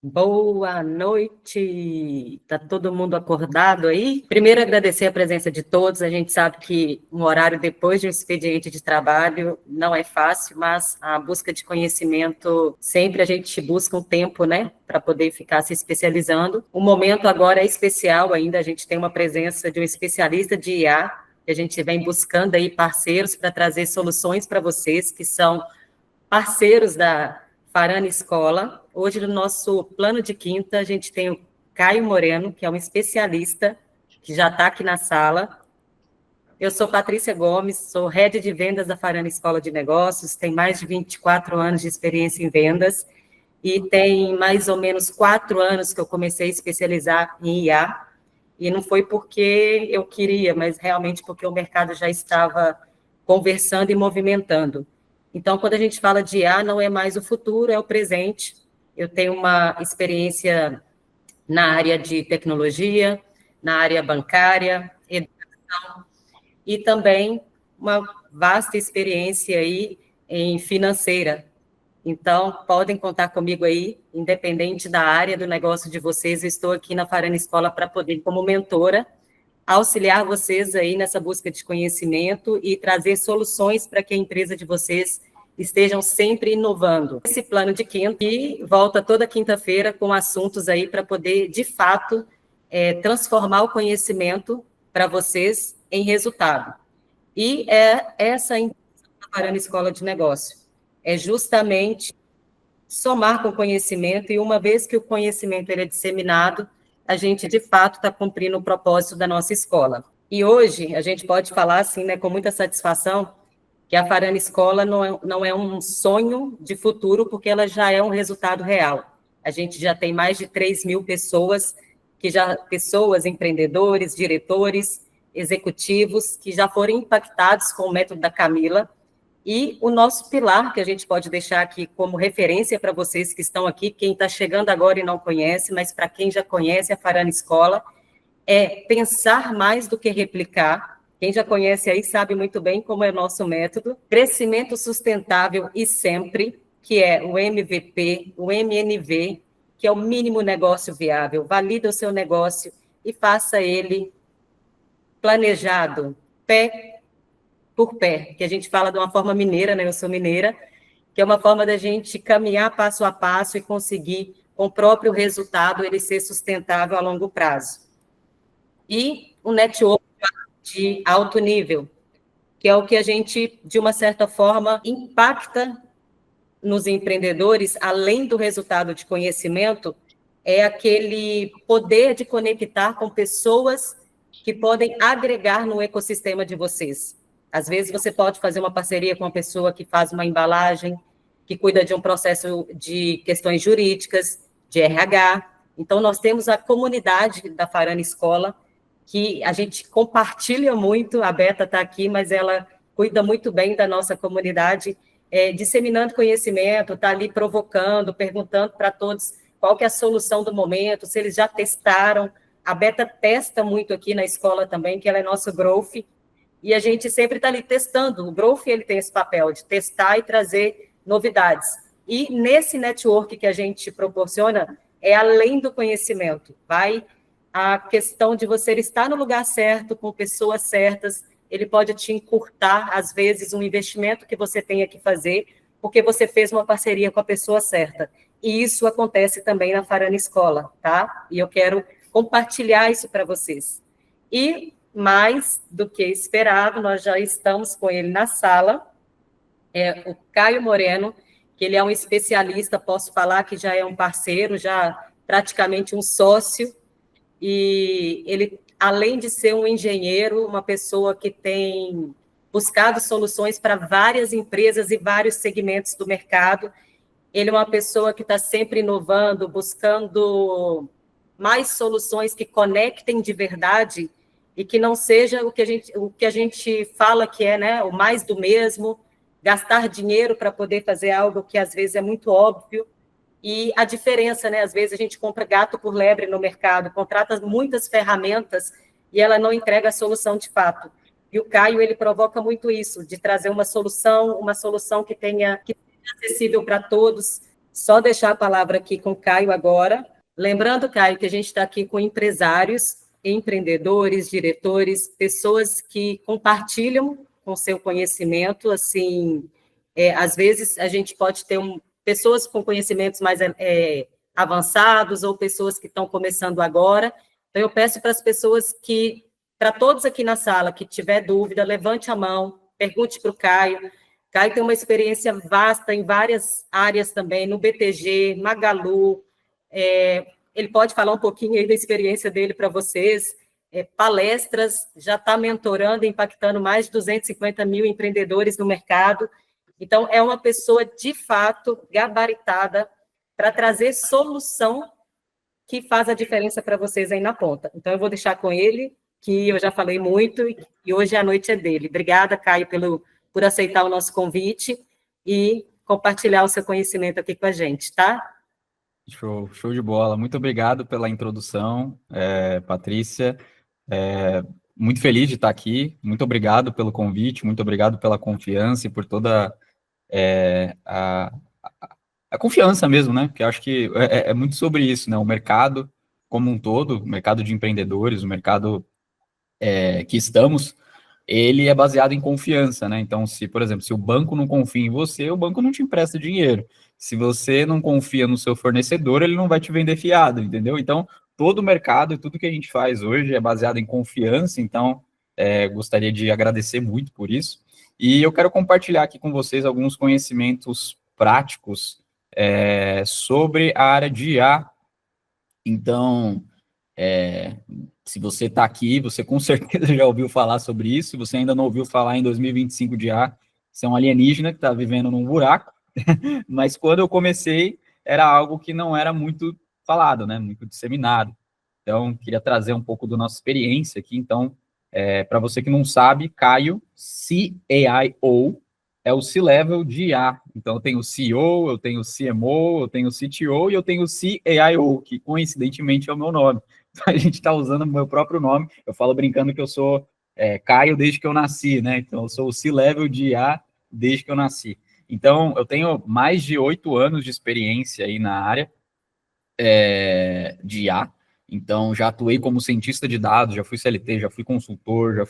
Boa noite! Tá todo mundo acordado aí? Primeiro, agradecer a presença de todos. A gente sabe que um horário depois de um expediente de trabalho não é fácil, mas a busca de conhecimento, sempre a gente busca um tempo, né, para poder ficar se especializando. O momento agora é especial ainda, a gente tem uma presença de um especialista de IA, que a gente vem buscando aí parceiros para trazer soluções para vocês, que são parceiros da Farana Escola. Hoje, no nosso plano de quinta, a gente tem o Caio Moreno, que é um especialista, que já está aqui na sala. Eu sou Patrícia Gomes, sou head de vendas da Farana Escola de Negócios, tenho mais de 24 anos de experiência em vendas, e tem mais ou menos 4 anos que eu comecei a especializar em IA, e não foi porque eu queria, mas realmente porque o mercado já estava conversando e movimentando. Então, quando a gente fala de IA, não é mais o futuro, é o presente. Eu tenho uma experiência na área de tecnologia, na área bancária, e também uma vasta experiência aí em financeira. Então, podem contar comigo aí, independente da área do negócio de vocês, eu estou aqui na Farana Escola para poder, como mentora, auxiliar vocês aí nessa busca de conhecimento e trazer soluções para que a empresa de vocês estejam sempre inovando. Esse plano de quinta e volta toda quinta-feira com assuntos aí para poder, de fato, transformar o conhecimento para vocês em resultado. E é essa a intenção da Farana Escola de Negócio. É justamente somar com o conhecimento, e uma vez que o conhecimento ele é disseminado, a gente, de fato, está cumprindo o propósito da nossa escola. E hoje, a gente pode falar, assim, né, com muita satisfação, que a Farana Escola não é um sonho de futuro, porque ela já é um resultado real. A gente já tem mais de 3 mil pessoas, pessoas, empreendedores, diretores, executivos, que já foram impactados com o método da Camila. E o nosso pilar, que a gente pode deixar aqui como referência para vocês que estão aqui, quem está chegando agora e não conhece, mas para quem já conhece a Farana Escola, é pensar mais do que replicar. Quem já conhece aí sabe muito bem como é o nosso método. Crescimento sustentável e sempre, que é o MVP, o MNV, que é o mínimo negócio viável. Valida o seu negócio e faça ele planejado, pé por pé, que a gente fala de uma forma mineira, né? Eu sou mineira, que é uma forma da gente caminhar passo a passo e conseguir, com o próprio resultado, ele ser sustentável a longo prazo. E o network de alto nível, que é o que a gente, de uma certa forma, impacta nos empreendedores, além do resultado de conhecimento, é aquele poder de conectar com pessoas que podem agregar no ecossistema de vocês. Às vezes você pode fazer uma parceria com uma pessoa que faz uma embalagem, que cuida de um processo de questões jurídicas, de RH. Então, nós temos a comunidade da Farana Escola, que a gente compartilha muito, a Beta está aqui, mas ela cuida muito bem da nossa comunidade, disseminando conhecimento, está ali provocando, perguntando para todos qual que é a solução do momento, se eles já testaram. A Beta testa muito aqui na escola também, que ela é nosso growth, e a gente sempre está ali testando. O growth ele tem esse papel de testar e trazer novidades. E nesse network que a gente proporciona, é além do conhecimento, vai a questão de você estar no lugar certo, com pessoas certas, ele pode te encurtar, às vezes, um investimento que você tenha que fazer, porque você fez uma parceria com a pessoa certa. E isso acontece também na Farana Escola, tá? E eu quero compartilhar isso para vocês. E, mais do que esperado, nós já estamos com ele na sala, o Caio Moreno, que ele é um especialista, posso falar que já é um parceiro, já praticamente um sócio, e ele, além de ser um engenheiro, uma pessoa que tem buscado soluções para várias empresas e vários segmentos do mercado, ele é uma pessoa que está sempre inovando, buscando mais soluções que conectem de verdade e que não seja o que a gente fala que é, né, o mais do mesmo, gastar dinheiro para poder fazer algo que às vezes é muito óbvio. E a diferença, né? Às vezes a gente compra gato por lebre no mercado, contrata muitas ferramentas e ela não entrega a solução de fato. E o Caio, ele provoca muito isso, de trazer uma solução que seja acessível para todos, só deixar a palavra aqui com o Caio agora. Lembrando, Caio, que a gente está aqui com empresários, empreendedores, diretores, pessoas que compartilham com seu conhecimento, assim, às vezes a gente pode ter pessoas com conhecimentos mais avançados ou pessoas que estão começando agora. Então, eu peço para as pessoas para todos aqui na sala, que tiver dúvida, levante a mão, pergunte para o Caio. Caio tem uma experiência vasta em várias áreas também, no BTG, Magalu. Ele pode falar um pouquinho aí da experiência dele para vocês. Palestras, já está mentorando, impactando mais de 250 mil empreendedores no mercado. Então, é uma pessoa, de fato, gabaritada para trazer solução que faz a diferença para vocês aí na ponta. Então, eu vou deixar com ele, que eu já falei muito, e hoje a noite é dele. Obrigada, Caio, por aceitar o nosso convite e compartilhar o seu conhecimento aqui com a gente, tá? Show de bola. Muito obrigado pela introdução, Patrícia. Muito feliz de estar aqui. Muito obrigado pelo convite, muito obrigado pela confiança e por toda a confiança mesmo, né? Porque eu acho que é muito sobre isso, né? O mercado como um todo, o mercado de empreendedores, o mercado que estamos, ele é baseado em confiança, né? Então, por exemplo, se o banco não confia em você, o banco não te empresta dinheiro. Se você não confia no seu fornecedor, ele não vai te vender fiado, entendeu? Então, todo o mercado e tudo que a gente faz hoje é baseado em confiança, então, gostaria de agradecer muito por isso. E eu quero compartilhar aqui com vocês alguns conhecimentos práticos sobre a área de IA. Então, se você está aqui, você com certeza já ouviu falar sobre isso. Se você ainda não ouviu falar em 2025 de IA, você é um alienígena que está vivendo num buraco. Mas quando eu comecei, era algo que não era muito falado, né? Muito disseminado. Então, queria trazer um pouco da nossa experiência aqui. Então, para você que não sabe, Caio, CAIO, é o C-Level de IA. Então, eu tenho o CEO, eu tenho o CMO, eu tenho o CTO e eu tenho o CAIO, que coincidentemente é o meu nome. Então, a gente está usando o meu próprio nome. Eu falo brincando que eu sou Caio desde que eu nasci, né? Então, eu sou o C-Level de IA desde que eu nasci. Então, eu tenho mais de 8 anos de experiência aí na área de IA. Então, já atuei como cientista de dados, já fui CLT, já fui consultor,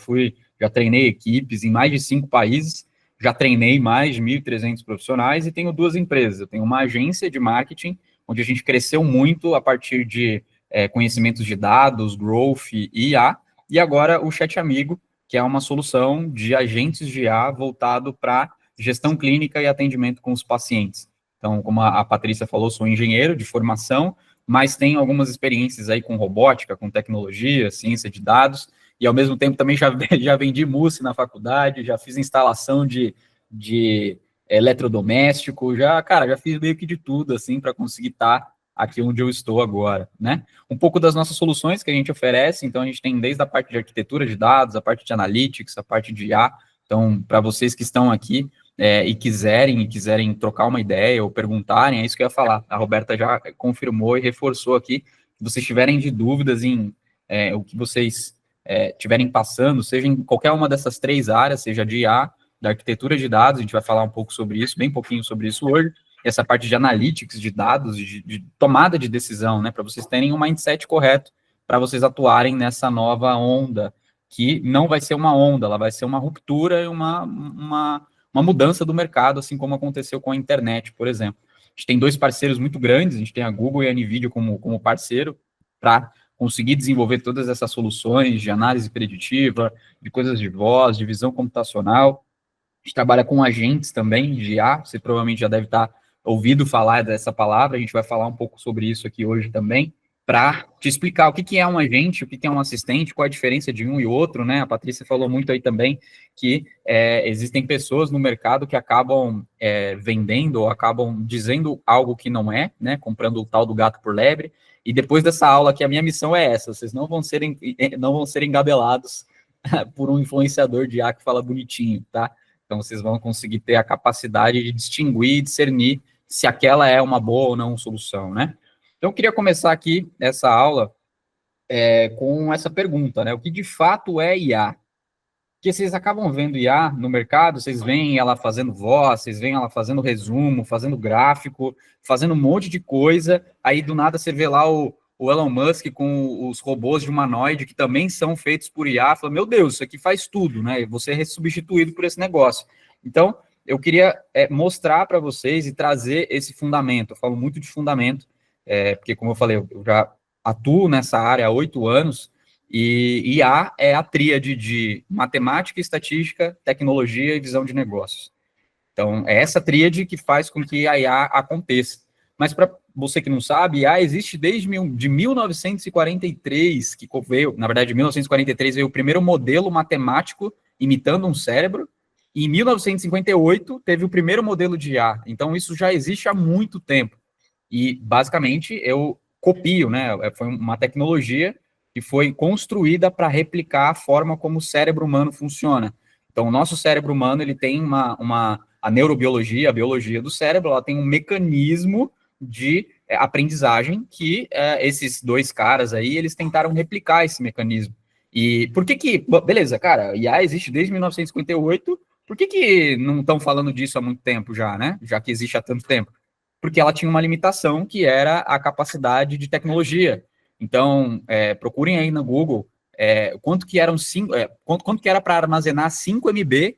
já treinei equipes em mais de 5 países, já treinei mais de 1.300 profissionais e tenho 2 empresas. Eu tenho uma agência de marketing, onde a gente cresceu muito a partir de conhecimentos de dados, growth e IA, e agora o Chat Amigo, que é uma solução de agentes de IA voltado para gestão clínica e atendimento com os pacientes. Então, como a Patrícia falou, sou engenheiro de formação, mas tenho algumas experiências aí com robótica, com tecnologia, ciência de dados, e ao mesmo tempo também já vendi mousse na faculdade, já fiz instalação de eletrodoméstico, já fiz meio que de tudo, assim, para conseguir estar aqui onde eu estou agora, né? Um pouco das nossas soluções que a gente oferece, então a gente tem desde a parte de arquitetura de dados, a parte de analytics, a parte de IA. Então, para vocês que estão aqui e quiserem trocar uma ideia ou perguntarem, é isso que eu ia falar. A Roberta já confirmou e reforçou aqui. Se vocês tiverem de dúvidas em o que vocês tiverem passando, seja em qualquer uma dessas 3 áreas, seja de IA, da arquitetura de dados, a gente vai falar um pouco sobre isso, bem pouquinho sobre isso hoje, essa parte de analytics de dados, de tomada de decisão, né, para vocês terem um mindset correto, para vocês atuarem nessa nova onda, que não vai ser uma onda, ela vai ser uma ruptura e uma mudança do mercado, assim como aconteceu com a internet, por exemplo. A gente tem 2 parceiros muito grandes, a gente tem a Google e a NVIDIA como parceiro, para conseguir desenvolver todas essas soluções de análise preditiva, de coisas de voz, de visão computacional. A gente trabalha com agentes também de IA, você provavelmente já deve estar ouvido falar dessa palavra, a gente vai falar um pouco sobre isso aqui hoje também, para te explicar o que é um agente, o que é um assistente, qual a diferença de um e outro, né? A Patrícia falou muito aí também que existem pessoas no mercado que acabam vendendo ou acabam dizendo algo que não é, né? Comprando o tal do gato por lebre. E depois dessa aula aqui, a minha missão é essa: vocês não vão ser engabelados por um influenciador de IA que fala bonitinho, tá? Então, vocês vão conseguir ter a capacidade de distinguir e discernir se aquela é uma boa ou não solução, né? Então, eu queria começar aqui essa aula com essa pergunta, né? O que de fato é IA? Porque vocês acabam vendo IA no mercado, vocês veem ela fazendo voz, vocês veem ela fazendo resumo, fazendo gráfico, fazendo um monte de coisa, aí do nada você vê lá o Elon Musk com os robôs de humanoide que também são feitos por IA, fala, meu Deus, isso aqui faz tudo, né? Você é substituído por esse negócio. Então, eu queria mostrar para vocês e trazer esse fundamento. Eu falo muito de fundamento, porque, como eu falei, eu já atuo nessa área há 8 anos, e IA é a tríade de matemática, estatística, tecnologia e visão de negócios. Então, é essa tríade que faz com que a IA aconteça. Mas para você que não sabe, IA existe desde de 1943, que veio, na verdade, em 1943 veio o primeiro modelo matemático imitando um cérebro, e em 1958 teve o primeiro modelo de IA. Então, isso já existe há muito tempo. E, basicamente, eu copio, né? Foi uma tecnologia que foi construída para replicar a forma como o cérebro humano funciona. Então, o nosso cérebro humano, ele tem a neurobiologia, a biologia do cérebro, ela tem um mecanismo de aprendizagem que esses dois caras aí, eles tentaram replicar esse mecanismo. E por que beleza, cara, IA existe desde 1958, por que não estão falando disso há muito tempo já, né? Já que existe há tanto tempo? Porque ela tinha uma limitação que era a capacidade de tecnologia. Então, procurem aí no Google quanto que eram quanto que era para armazenar 5 MB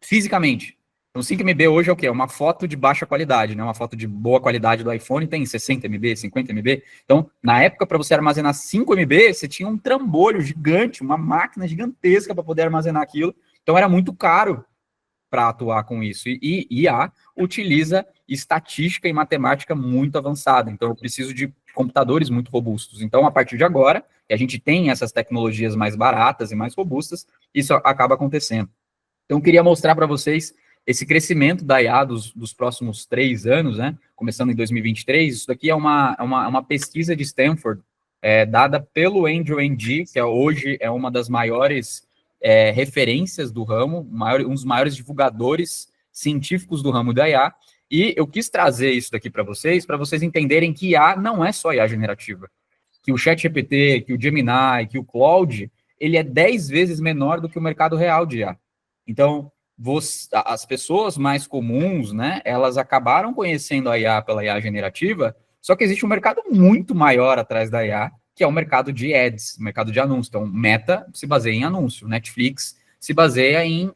fisicamente. Então, 5 MB hoje é o quê? Uma foto de baixa qualidade, né? Uma foto de boa qualidade do iPhone tem 60 MB, 50 MB. Então, na época, para você armazenar 5 MB, você tinha um trambolho gigante, uma máquina gigantesca para poder armazenar aquilo. Então, era muito caro para atuar com isso. E IA utiliza estatística e matemática muito avançada. Então, eu preciso de computadores muito robustos. Então, a partir de agora, que a gente tem essas tecnologias mais baratas e mais robustas, isso acaba acontecendo. Então, eu queria mostrar para vocês esse crescimento da IA dos próximos 3 anos, né? Começando em 2023. Isso daqui é uma pesquisa de Stanford, dada pelo Andrew Ng, que hoje é uma das maiores referências do ramo, um dos maiores divulgadores científicos do ramo da IA, e eu quis trazer isso daqui para vocês entenderem que IA não é só IA generativa, que o ChatGPT, que o Gemini, que o Claude, ele é 10 vezes menor do que o mercado real de IA. Então, as pessoas mais comuns, né, elas acabaram conhecendo a IA pela IA generativa, só que existe um mercado muito maior atrás da IA, que é o mercado de ads, o mercado de anúncio. Então, Meta se baseia em anúncio, Netflix se baseia em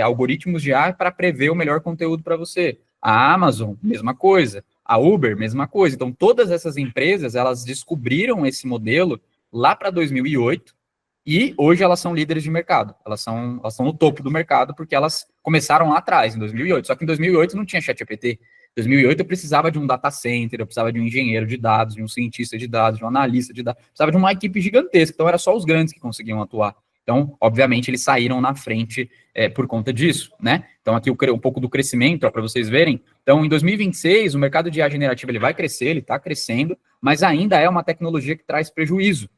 algoritmos de IA para prever o melhor conteúdo para você. A Amazon, mesma coisa. A Uber, mesma coisa. Então, todas essas empresas, elas descobriram esse modelo lá para 2008 e hoje elas são líderes de mercado. Elas são no topo do mercado porque elas começaram lá atrás, em 2008. Só que em 2008 não tinha ChatGPT. Em 2008 eu precisava de um data center, eu precisava de um engenheiro de dados, de um cientista de dados, de um analista de dados, precisava de uma equipe gigantesca, então era só os grandes que conseguiam atuar. Então, obviamente, eles saíram na frente por conta disso, né? Então, aqui um pouco do crescimento, para vocês verem. Então, em 2026, o mercado de IA generativa ele vai crescer, ele está crescendo, mas ainda é uma tecnologia que traz prejuízo.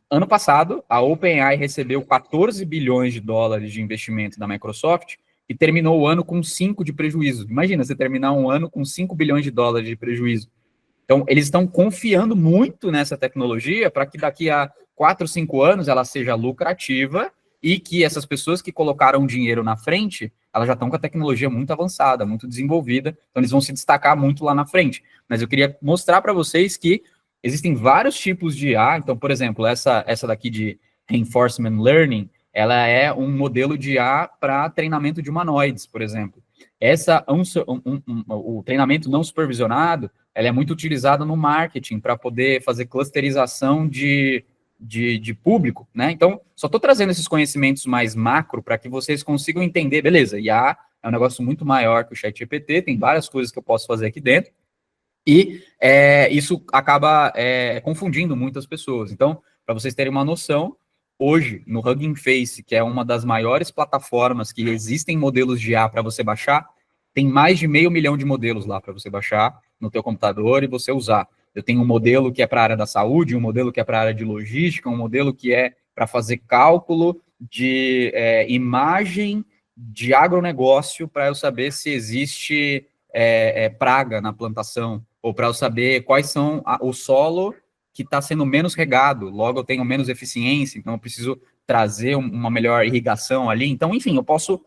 Ano passado, a OpenAI recebeu 14 bilhões de dólares de investimento da Microsoft e terminou o ano com 5 de prejuízo. Imagina você terminar um ano com 5 bilhões de dólares de prejuízo. Então, eles estão confiando muito nessa tecnologia para que daqui a 4, 5 anos ela seja lucrativa e que essas pessoas que colocaram dinheiro na frente, elas já estão com a tecnologia muito avançada, muito desenvolvida, então eles vão se destacar muito lá na frente. Mas eu queria mostrar para vocês que existem vários tipos de IA. Então, por exemplo, essa daqui de Reinforcement Learning, ela é um modelo de IA para treinamento de humanoides, por exemplo. O treinamento não supervisionado, ela é muito utilizada no marketing para poder fazer clusterização de público, né? Então, só estou trazendo esses conhecimentos mais macro para que vocês consigam entender, beleza, IA é um negócio muito maior que o ChatGPT, tem várias coisas que eu posso fazer aqui dentro, e isso acaba confundindo muitas pessoas. Então, para vocês terem uma noção, hoje, no Hugging Face, que é uma das maiores plataformas que existem modelos de IA para você baixar, tem mais de 500 mil de modelos lá para você baixar no teu computador e você usar. Eu tenho um modelo que é para a área da saúde, um modelo que é para a área de logística, um modelo que é para fazer cálculo de imagem de agronegócio para eu saber se existe praga na plantação, ou para eu saber quais são o solo que está sendo menos regado, logo eu tenho menos eficiência, então eu preciso trazer uma melhor irrigação ali. Então, enfim, eu posso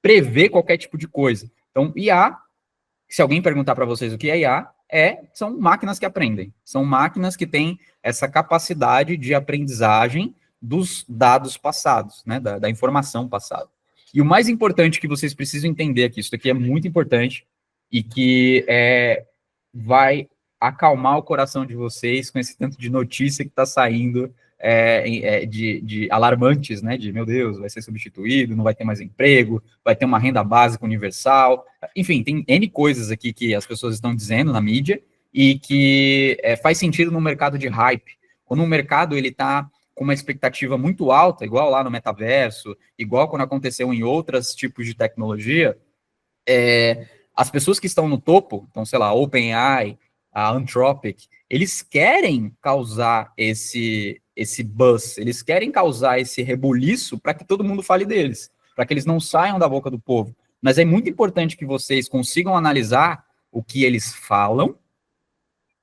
prever qualquer tipo de coisa. Então, IA, se alguém perguntar para vocês o que é IA, são máquinas que aprendem. São máquinas que têm essa capacidade de aprendizagem dos dados passados, né, da informação passada. E o mais importante que vocês precisam entender aqui, isso aqui é muito importante, e que vai acalmar o coração de vocês com esse tanto de notícia que está saindo de alarmantes, né? De, meu Deus, vai ser substituído, não vai ter mais emprego, vai ter uma renda básica universal. Enfim, tem N coisas aqui que as pessoas estão dizendo na mídia e que faz sentido no mercado de hype. Quando o mercado ele está com uma expectativa muito alta, igual lá no metaverso, igual quando aconteceu em outros tipos de tecnologia, as pessoas que estão no topo, então, sei lá, a OpenAI, a Anthropic, eles querem causar esse buzz, eles querem causar esse rebuliço para que todo mundo fale deles, para que eles não saiam da boca do povo. Mas é muito importante que vocês consigam analisar o que eles falam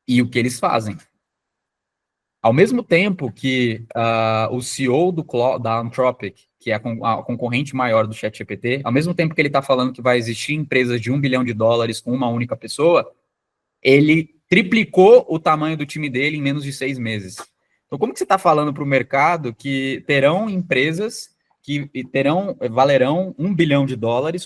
e o que eles fazem. Ao mesmo tempo que o CEO da Anthropic, que é a concorrente maior do ChatGPT, ao mesmo tempo que ele está falando que vai existir empresas de $1 bilhão com uma única pessoa, ele triplicou o tamanho do time dele em menos de 6 meses. Então, como que você está falando para o mercado que terão empresas que valerão $1 bilhão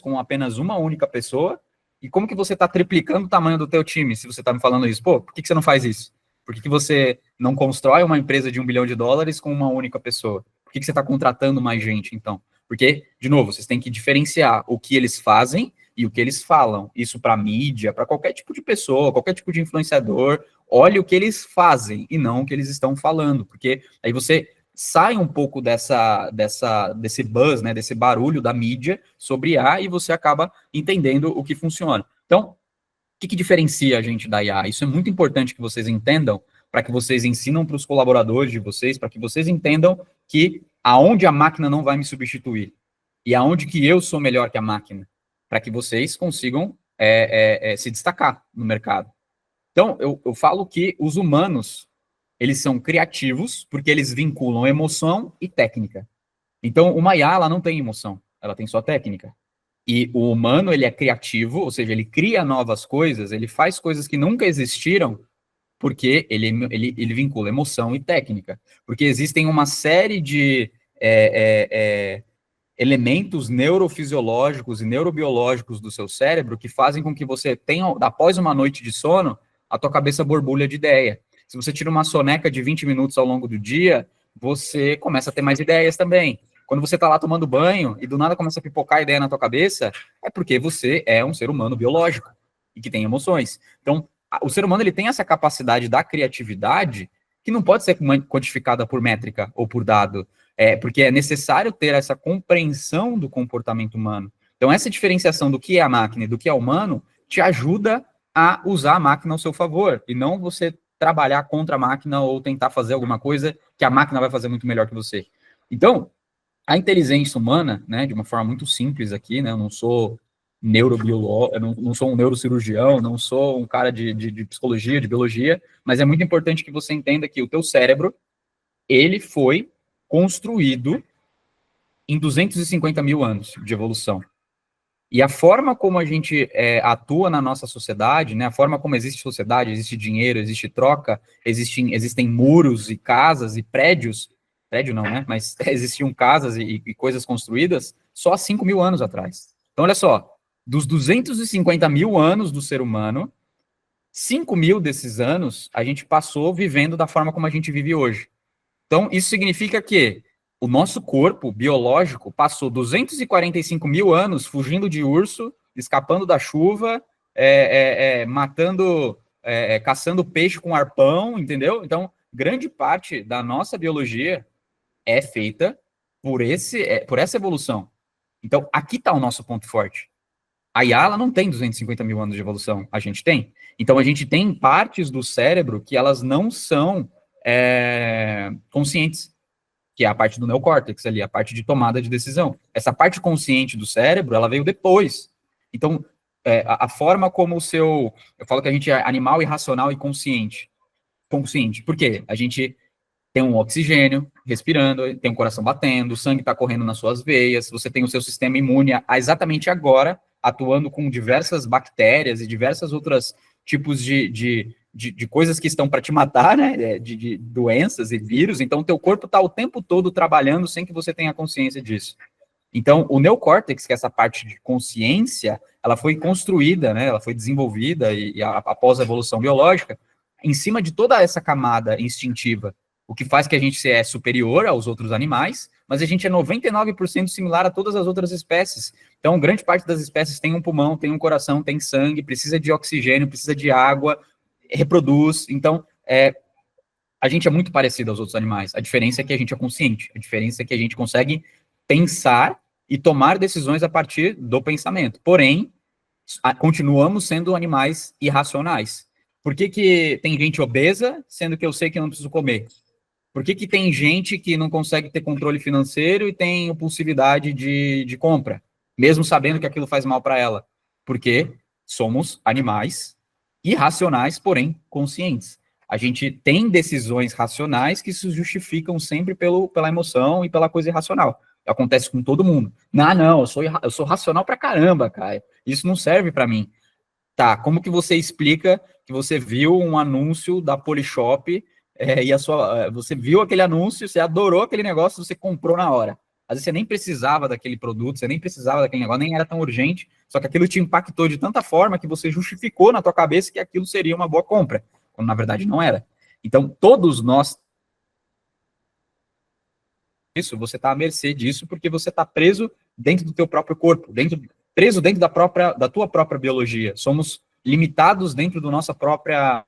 com apenas uma única pessoa? E como que você está triplicando o tamanho do teu time, se você está me falando isso? Pô, por que você não faz isso? Por que você não constrói uma empresa de $1 bilhão com uma única pessoa? Por que você está contratando mais gente, então? Porque, de novo, vocês têm que diferenciar o que eles fazem e o que eles falam. Isso para mídia, para qualquer tipo de pessoa, qualquer tipo de influenciador. Olhe o que eles fazem e não o que eles estão falando. Porque aí você sai um pouco desse buzz, né, desse barulho da mídia sobre IA e você acaba entendendo o que funciona. Então, o que diferencia a gente da IA? Isso é muito importante que vocês entendam, para que vocês ensinam para os colaboradores de vocês, para que vocês entendam que aonde a máquina não vai me substituir e aonde que eu sou melhor que a máquina, para que vocês consigam se destacar no mercado. Então, eu falo que os humanos, eles são criativos porque eles vinculam emoção e técnica. Então, uma IA, ela não tem emoção, ela tem só técnica. E o humano, ele é criativo, ou seja, ele cria novas coisas, ele faz coisas que nunca existiram, porque ele vincula emoção e técnica. Porque existem uma série de elementos neurofisiológicos e neurobiológicos do seu cérebro que fazem com que você tenha, após uma noite de sono, a tua cabeça borbulha de ideia. Se você tira uma soneca de 20 minutos ao longo do dia, você começa a ter mais ideias também. Quando você está lá tomando banho e do nada começa a pipocar a ideia na tua cabeça, é porque você é um ser humano biológico e que tem emoções. Então, o ser humano ele tem essa capacidade da criatividade que não pode ser quantificada por métrica ou por dado, porque é necessário ter essa compreensão do comportamento humano. Então, essa diferenciação do que é a máquina e do que é humano te ajuda a usar a máquina ao seu favor, e não você trabalhar contra a máquina ou tentar fazer alguma coisa que a máquina vai fazer muito melhor que você. Então, a inteligência humana, né, de uma forma muito simples aqui, né, eu não sou neurobiólogo, eu não sou um neurocirurgião, não sou um cara de psicologia, de biologia, mas é muito importante que você entenda que o teu cérebro, ele foi construído em 250 mil anos de evolução. E a forma como a gente atua na nossa sociedade, né, a forma como existe sociedade, existe dinheiro, existe troca, existem muros e casas e prédios, prédio não, né, mas existiam casas e coisas construídas só há 5 mil anos atrás. Então, olha só, dos 250 mil anos do ser humano, 5 mil desses anos a gente passou vivendo da forma como a gente vive hoje. Então, isso significa que o nosso corpo biológico passou 245 mil anos fugindo de urso, escapando da chuva, matando, caçando peixe com arpão, entendeu? Então, grande parte da nossa biologia é feita por essa evolução. Então, aqui está o nosso ponto forte. A IA ela não tem 250 mil anos de evolução, a gente tem. Então, a gente tem partes do cérebro que elas não são conscientes, que é a parte do neocórtex ali, a parte de tomada de decisão. Essa parte consciente do cérebro, ela veio depois. Então, a forma como eu falo que a gente é animal irracional e consciente. Consciente. Por quê? A gente tem um oxigênio respirando, tem um coração batendo, o sangue está correndo nas suas veias, você tem o seu sistema imune exatamente agora, atuando com diversas bactérias e diversas outras tipos de coisas que estão para te matar, né, de doenças e vírus, então o teu corpo está o tempo todo trabalhando sem que você tenha consciência disso. Então, o neocórtex, que é essa parte de consciência, ela foi construída, né, ela foi desenvolvida após a evolução biológica, em cima de toda essa camada instintiva, o que faz que a gente é superior aos outros animais, mas a gente é 99% similar a todas as outras espécies. Então, grande parte das espécies tem um pulmão, tem um coração, tem sangue, precisa de oxigênio, precisa de água, reproduz. Então, a gente é muito parecido aos outros animais. A diferença é que a gente é consciente. A diferença é que a gente consegue pensar e tomar decisões a partir do pensamento. Porém, continuamos sendo animais irracionais. Por que tem gente obesa, sendo que eu sei que eu não preciso comer? Por que tem gente que não consegue ter controle financeiro e tem impulsividade de compra, mesmo sabendo que aquilo faz mal para ela? Porque somos animais irracionais, porém conscientes. A gente tem decisões racionais que se justificam sempre pela emoção e pela coisa irracional. Acontece com todo mundo. Não, eu sou racional pra caramba, cara. Isso não serve para mim. Tá, como que você explica que você viu um anúncio da Polishop você viu aquele anúncio, você adorou aquele negócio, você comprou na hora. Às vezes você nem precisava daquele produto, você nem precisava daquele negócio, nem era tão urgente, só que aquilo te impactou de tanta forma que você justificou na tua cabeça que aquilo seria uma boa compra, quando na verdade não era. Então, todos nós você está à mercê disso porque você está preso dentro do teu próprio corpo, preso dentro da tua própria biologia. Somos limitados dentro da nossa própria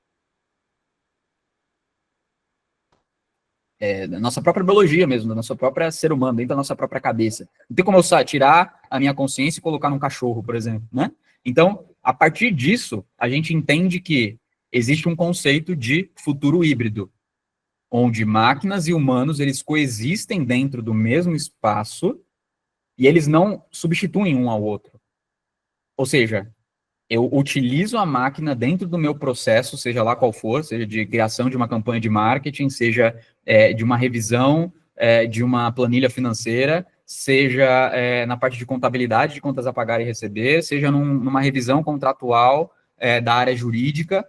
biologia mesmo, da nossa própria ser humano, dentro da nossa própria cabeça. Não tem como eu tirar a minha consciência e colocar num cachorro, por exemplo, né? Então, a partir disso, a gente entende que existe um conceito de futuro híbrido, onde máquinas e humanos, eles coexistem dentro do mesmo espaço e eles não substituem um ao outro. Ou seja, eu utilizo a máquina dentro do meu processo, seja lá qual for, seja de criação de uma campanha de marketing, seja de uma revisão de uma planilha financeira, seja na parte de contabilidade, de contas a pagar e receber, seja numa revisão contratual da área jurídica.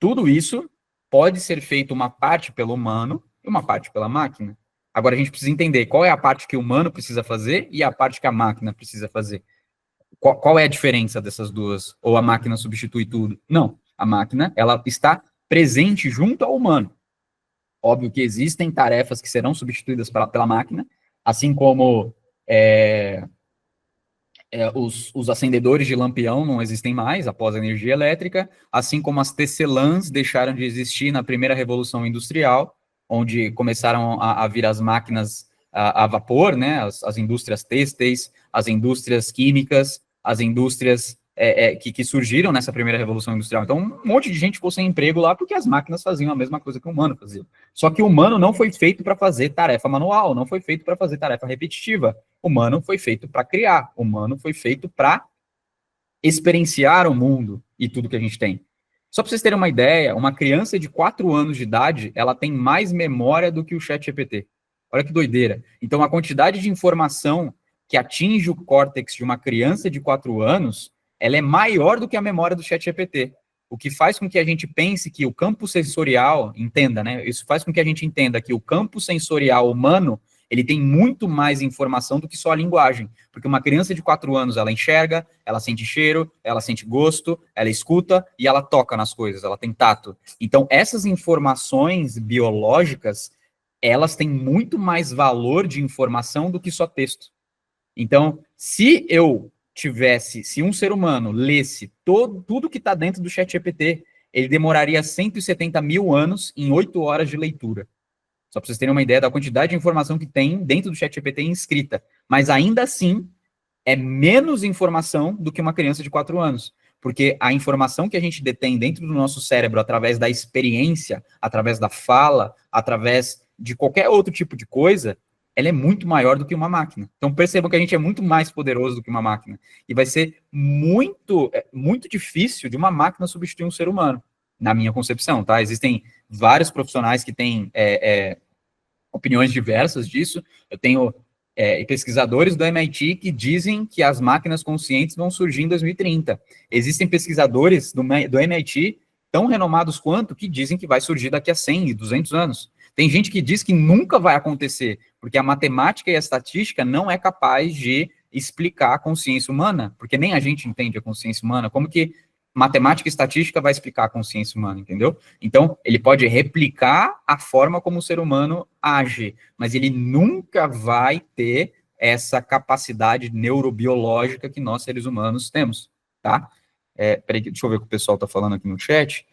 Tudo isso pode ser feito uma parte pelo humano e uma parte pela máquina. Agora, a gente precisa entender qual é a parte que o humano precisa fazer e a parte que a máquina precisa fazer. Qual é a diferença dessas duas? Ou a máquina substitui tudo? Não. A máquina, ela está presente junto ao humano. Óbvio que existem tarefas que serão substituídas pela máquina, assim como os acendedores de lampião não existem mais após a energia elétrica, assim como as tecelãs deixaram de existir na primeira revolução industrial, onde começaram a vir as máquinas a vapor, né, as indústrias têxteis, as indústrias químicas, as indústrias que surgiram nessa primeira revolução industrial. Então, um monte de gente ficou sem emprego lá porque as máquinas faziam a mesma coisa que o humano fazia. Só que o humano não foi feito para fazer tarefa manual, não foi feito para fazer tarefa repetitiva. O humano foi feito para criar, o humano foi feito para experienciar o mundo e tudo que a gente tem. Só para vocês terem uma ideia, uma criança de 4 anos de idade, ela tem mais memória do que o ChatGPT. Olha que doideira. Então, a quantidade de informação que atinge o córtex de uma criança de 4 anos, ela é maior do que a memória do ChatGPT. O que faz com que a gente pense que o campo sensorial, entenda, né? Isso faz com que a gente entenda que o campo sensorial humano, ele tem muito mais informação do que só a linguagem. Porque uma criança de 4 anos, ela enxerga, ela sente cheiro, ela sente gosto, ela escuta e ela toca nas coisas, ela tem tato. Então, essas informações biológicas, elas têm muito mais valor de informação do que só texto. Então, se um ser humano lesse tudo que está dentro do ChatGPT, ele demoraria 170 mil anos em 8 horas de leitura. Só para vocês terem uma ideia da quantidade de informação que tem dentro do ChatGPT escrita. Mas ainda assim, é menos informação do que uma criança de 4 anos. Porque a informação que a gente detém dentro do nosso cérebro, através da experiência, através da fala, através de qualquer outro tipo de coisa, ela é muito maior do que uma máquina. Então percebam que a gente é muito mais poderoso do que uma máquina. E vai ser muito difícil de uma máquina substituir um ser humano, na minha concepção, tá? Existem vários profissionais que têm opiniões diversas disso. Eu tenho pesquisadores do MIT que dizem que as máquinas conscientes vão surgir em 2030. Existem pesquisadores do MIT, tão renomados quanto, que dizem que vai surgir daqui a 100 e 200 anos. Tem gente que diz que nunca vai acontecer, porque a matemática e a estatística não é capaz de explicar a consciência humana, porque nem a gente entende a consciência humana. Como que matemática e estatística vai explicar a consciência humana, entendeu? Então, ele pode replicar a forma como o ser humano age, mas ele nunca vai ter essa capacidade neurobiológica que nós, seres humanos, temos, tá? Peraí, deixa eu ver o que o pessoal tá falando aqui no chat.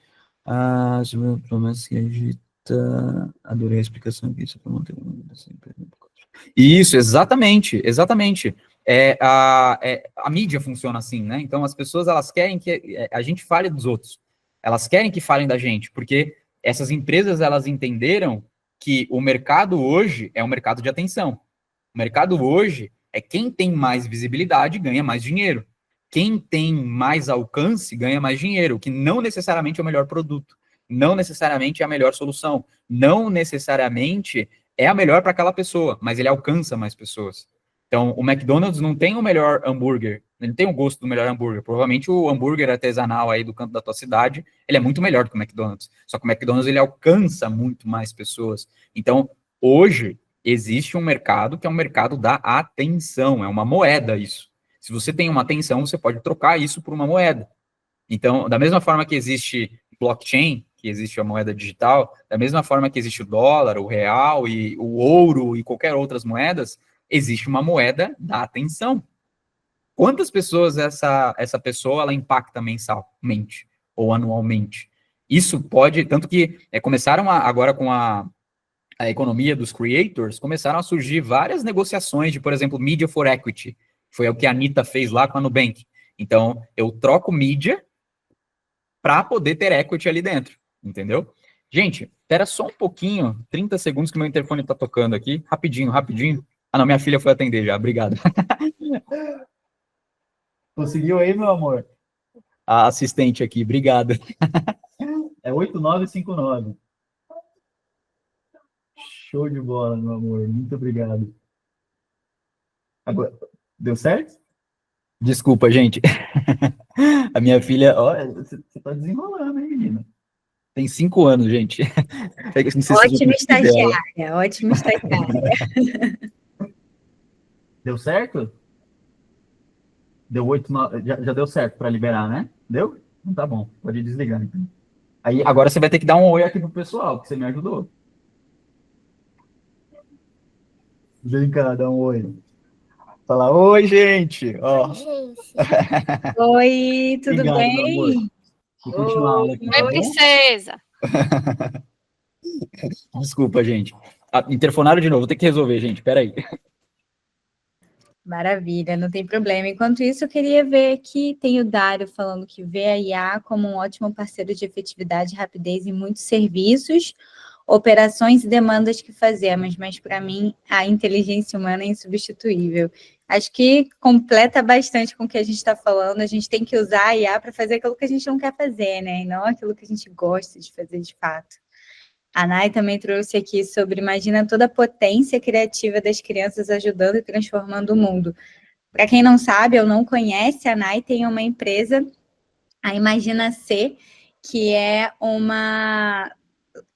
Se agita, adorei a explicação aqui, isso é para manter uma vida sempre. Isso, exatamente, exatamente. A mídia funciona assim, né? Então, as pessoas, elas querem que a gente fale dos outros. Elas querem que falem da gente, porque essas empresas, elas entenderam que o mercado hoje é um mercado de atenção. O mercado hoje é quem tem mais visibilidade ganha mais dinheiro. Quem tem mais alcance ganha mais dinheiro, que não necessariamente é o melhor produto, não necessariamente é a melhor solução, não necessariamente é a melhor para aquela pessoa, mas ele alcança mais pessoas. Então, o McDonald's não tem o melhor hambúrguer, ele não tem o gosto do melhor hambúrguer. Provavelmente o hambúrguer artesanal aí do canto da tua cidade, ele é muito melhor do que o McDonald's. Só que o McDonald's, ele alcança muito mais pessoas. Então, hoje, existe um mercado que é um mercado da atenção, é uma moeda isso. Se você tem uma atenção, você pode trocar isso por uma moeda. Então, da mesma forma que existe blockchain, que existe a moeda digital, da mesma forma que existe o dólar, o real e o ouro e qualquer outras moedas, existe uma moeda da atenção. Quantas pessoas essa pessoa ela impacta mensalmente ou anualmente? Isso pode, tanto que começaram agora com a economia dos creators, começaram a surgir várias negociações de, por exemplo, Media for Equity. Foi o que a Anitta fez lá com a Nubank. Então, eu troco mídia para poder ter equity ali dentro, entendeu? Gente, espera só um pouquinho, 30 segundos que meu interfone está tocando aqui, rapidinho, rapidinho. Ah, não, minha filha foi atender já, obrigado. Conseguiu aí, meu amor? A assistente aqui, obrigado. É 8959. Show de bola, meu amor, muito obrigado. Agora, deu certo? Desculpa, gente. A minha filha, ó, você tá desenrolando, hein, menina? Tem 5 anos, gente. Ótima estagiária, ótima estagiária. Deu certo? Deu 8, 9, já deu certo para liberar, né? Deu? Então tá bom, pode desligar, então. Aí, agora você vai ter que dar um oi aqui pro pessoal, que você me ajudou. Vem cá, dá um oi. Fala, oi, gente! Ó. Oi, tudo Obrigado, bem? Vou continuar a aula aqui, tá Oi, bom? princesa. Desculpa, gente. Interfonaram de novo, vou ter que resolver, gente. Peraí. Maravilha, não tem problema. Enquanto isso, eu queria ver aqui, tem o Dário falando que vê a IA como um ótimo parceiro de efetividade e rapidez em muitos serviços, operações e demandas que fazemos, mas para mim a inteligência humana é insubstituível. Acho que completa bastante com o que a gente está falando. A gente tem que usar a IA para fazer aquilo que a gente não quer fazer, né? E não aquilo que a gente gosta de fazer de fato. A Nai também trouxe aqui sobre, imagina toda a potência criativa das crianças ajudando e transformando o mundo. Para quem não sabe ou não conhece, a Nai tem uma empresa, a Imagina C, que é uma...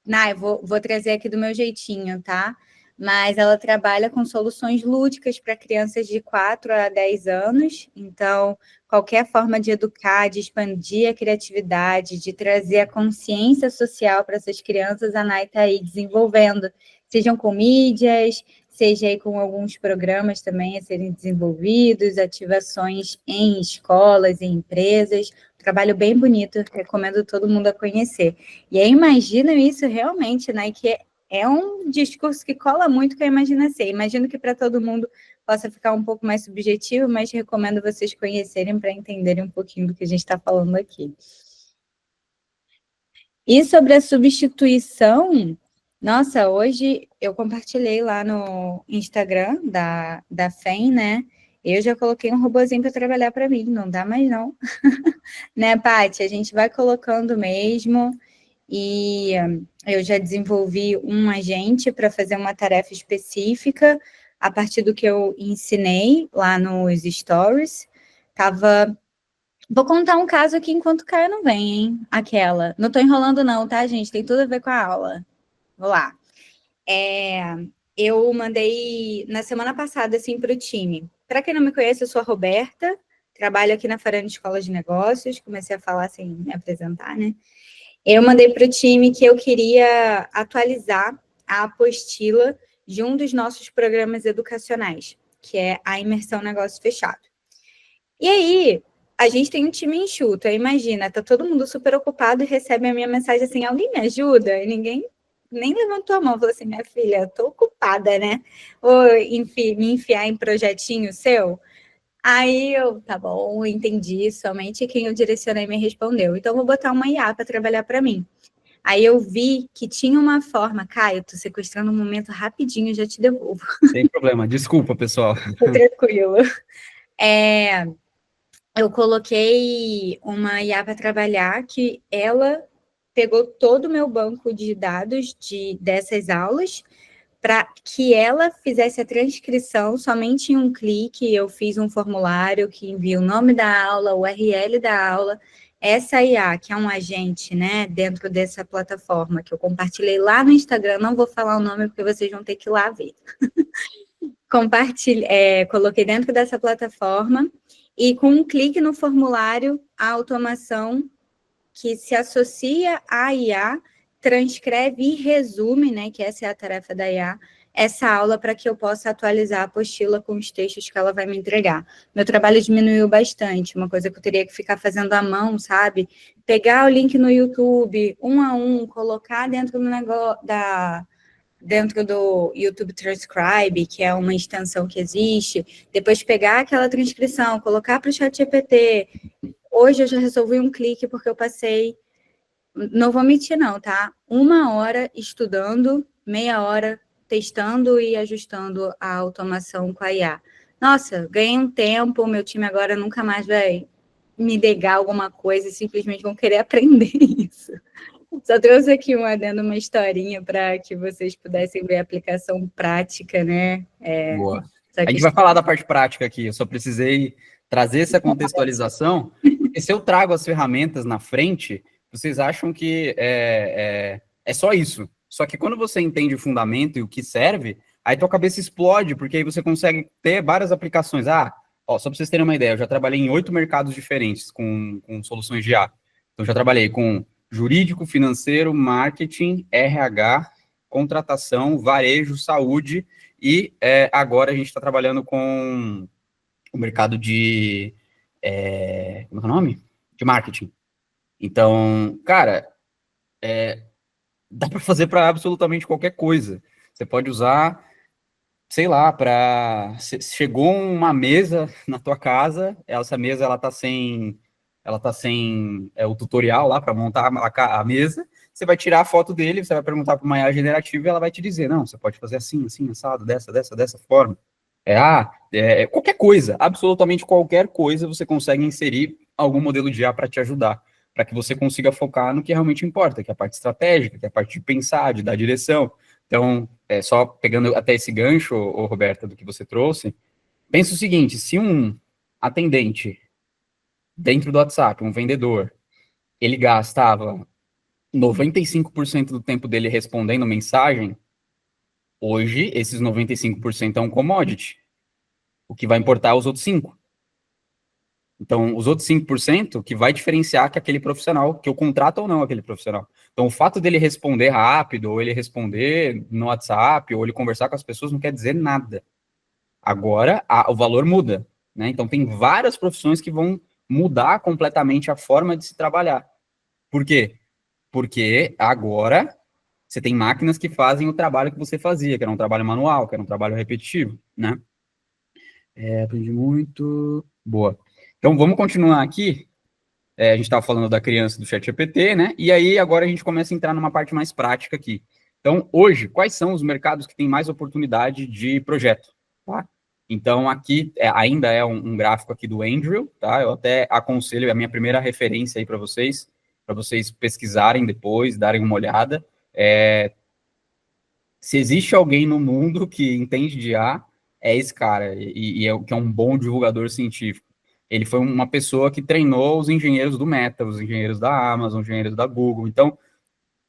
Nai, vou trazer aqui do meu jeitinho, tá? Mas ela trabalha com soluções lúdicas para crianças de 4 a 10 anos. Então, qualquer forma de educar, de expandir a criatividade, de trazer a consciência social para essas crianças, a Nai está aí desenvolvendo. Sejam com mídias, seja aí com alguns programas também a serem desenvolvidos, ativações em escolas, em empresas. Trabalho bem bonito, recomendo todo mundo a conhecer. E aí, imagina isso realmente, né, que é um discurso que cola muito com a Imagina C. Imagino que para todo mundo possa ficar um pouco mais subjetivo, mas recomendo vocês conhecerem para entenderem um pouquinho do que a gente está falando aqui. E sobre a substituição, nossa, hoje eu compartilhei lá no Instagram da FEM, né? Eu já coloquei um robozinho para trabalhar para mim, não dá mais não. Né, Paty? A gente vai colocando mesmo. e eu já desenvolvi um agente para fazer uma tarefa específica a partir do que eu ensinei lá nos stories. Vou contar um caso aqui enquanto o Caio não vem, hein? Não tô enrolando não, tá, gente? Tem tudo a ver com a aula. Vou lá. Eu mandei na semana passada, assim, para o time. Para quem não me conhece, eu sou a Roberta, trabalho aqui na Farana Escola de Negócios, comecei a falar sem me apresentar, né? Eu mandei para o time que eu queria atualizar a apostila de um dos nossos programas educacionais, que é a Imersão Negócio Fechado. E aí, a gente tem um time enxuto, aí imagina, tá todo mundo super ocupado e recebe a minha mensagem assim, alguém me ajuda? E ninguém nem levantou a mão, falou assim, minha filha, tô ocupada, né? Ou, enfim, me enfiar em projetinho seu? Aí eu, tá bom, entendi, somente quem eu direcionei me respondeu. Então, vou botar uma IA para trabalhar para mim. Aí eu vi que tinha uma forma, Caio, tô sequestrando um momento rapidinho, já te devolvo. Sem problema, desculpa, pessoal. Tô tranquilo. Eu coloquei uma IA para trabalhar que ela pegou todo o meu banco de dados dessas aulas para que ela fizesse a transcrição somente em um clique. Eu fiz um formulário que envia o nome da aula, o URL da aula. Essa IA, que é um agente, né, dentro dessa plataforma que eu compartilhei lá no Instagram, não vou falar o nome porque vocês vão ter que ir lá ver. Coloquei dentro dessa plataforma e com um clique no formulário, a automação que se associa à IA transcreve e resume, né, que essa é a tarefa da IA, essa aula para que eu possa atualizar a apostila com os textos que ela vai me entregar. Meu trabalho diminuiu bastante, uma coisa que eu teria que ficar fazendo à mão, sabe? Pegar o link no YouTube, um a um, colocar dentro do YouTube Transcribe, que é uma extensão que existe, depois pegar aquela transcrição, colocar para o ChatGPT. Hoje eu já resolvi um clique porque eu passei, não vou mentir não, tá? 1 hora estudando, meia hora testando e ajustando a automação com a IA. Nossa, ganhei um tempo, meu time agora nunca mais vai me negar alguma coisa, simplesmente vão querer aprender isso. Só trouxe aqui uma historinha para que vocês pudessem ver a aplicação prática, né? Boa. A gente vai falar da parte prática aqui, eu só precisei trazer essa contextualização, porque se eu trago as ferramentas na frente, vocês acham que é só isso. Só que quando você entende o fundamento e o que serve, aí tua cabeça explode, porque aí você consegue ter várias aplicações. Só para vocês terem uma ideia, eu já trabalhei em 8 mercados diferentes com soluções de IA. Então, já trabalhei com jurídico, financeiro, marketing, RH, contratação, varejo, saúde, e agora a gente está trabalhando com o mercado de... como é o nome? De marketing. Então, cara, dá para fazer para absolutamente qualquer coisa. Você pode usar, sei lá, chegou uma mesa na tua casa, essa mesa ela tá sem o tutorial lá para montar a mesa, você vai tirar a foto dele, você vai perguntar para uma IA generativa e ela vai te dizer, não, você pode fazer assim, assim, assado, dessa forma. Qualquer coisa, absolutamente qualquer coisa você consegue inserir algum modelo de IA para te ajudar, para que você consiga focar no que realmente importa, que é a parte estratégica, que é a parte de pensar, de dar direção. Então, só pegando até esse gancho, Roberta, do que você trouxe, pensa o seguinte, se um atendente dentro do WhatsApp, um vendedor, ele gastava 95% do tempo dele respondendo mensagem, hoje esses 95% é um commodity. O que vai importar é os outros 5%. Então, os outros 5% que vai diferenciar que aquele profissional, que eu contrato ou não aquele profissional. Então, o fato dele responder rápido, ou ele responder no WhatsApp, ou ele conversar com as pessoas, não quer dizer nada. Agora, o valor muda, né? Então, tem várias profissões que vão mudar completamente a forma de se trabalhar. Por quê? Porque agora você tem máquinas que fazem o trabalho que você fazia, que era um trabalho manual, que era um trabalho repetitivo, né? Aprendi muito. Boa. Então, vamos continuar aqui. A gente estava falando da criança do ChatGPT, né? E aí, agora a gente começa a entrar numa parte mais prática aqui. Então, hoje, quais são os mercados que têm mais oportunidade de projeto? Tá? Então, aqui ainda é um gráfico aqui do Andrew, tá? Eu até aconselho, a minha primeira referência aí para vocês para vocês pesquisarem depois, darem uma olhada. Se existe alguém no mundo que entende de IA, é esse cara, que é um bom divulgador científico. Ele foi uma pessoa que treinou os engenheiros do Meta, os engenheiros da Amazon, os engenheiros da Google. Então,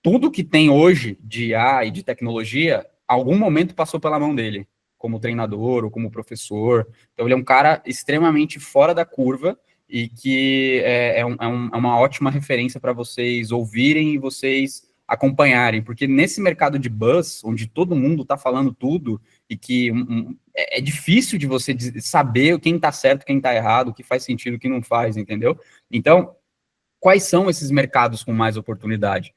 tudo que tem hoje de IA e de tecnologia, algum momento passou pela mão dele, como treinador ou como professor. Então, ele é um cara extremamente fora da curva e que é uma ótima referência para vocês ouvirem e vocês acompanharem, porque nesse mercado de buzz, onde todo mundo está falando tudo e que é difícil de você saber quem está certo, quem está errado, o que faz sentido, o que não faz, entendeu? Então, quais são esses mercados com mais oportunidade?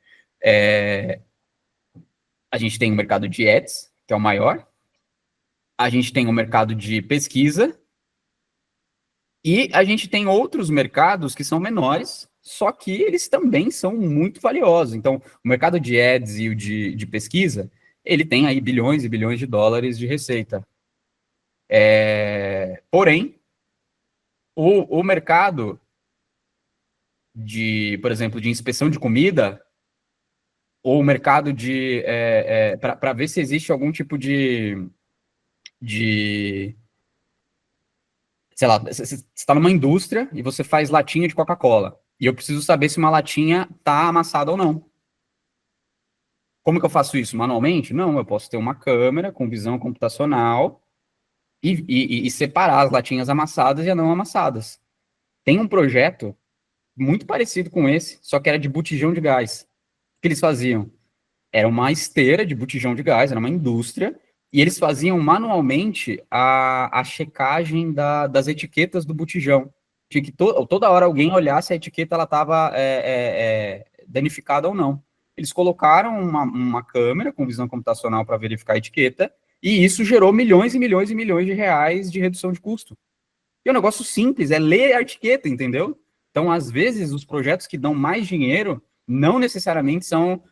A gente tem o mercado de ads, que é o maior, a gente tem o mercado de pesquisa, e a gente tem outros mercados que são menores, só que eles também são muito valiosos. Então, o mercado de ads e o de pesquisa, ele tem aí bilhões e bilhões de dólares de receita. Porém, o mercado por exemplo, de inspeção de comida, ou o mercado para ver se existe algum tipo de sei lá, você está numa indústria e você faz latinha de Coca-Cola. E eu preciso saber se uma latinha está amassada ou não. Como que eu faço isso? Manualmente? Não, eu posso ter uma câmera com visão computacional e separar as latinhas amassadas e as não amassadas. Tem um projeto muito parecido com esse, só que era de botijão de gás. O que eles faziam? Era uma esteira de botijão de gás, era uma indústria, e eles faziam manualmente a checagem das etiquetas do botijão. Tinha que toda hora alguém olhar se a etiqueta estava danificada ou não. Eles colocaram uma câmera com visão computacional para verificar a etiqueta, e isso gerou milhões e milhões e milhões de reais de redução de custo. E é um negócio simples, é ler a etiqueta, entendeu? Então, às vezes, os projetos que dão mais dinheiro não necessariamente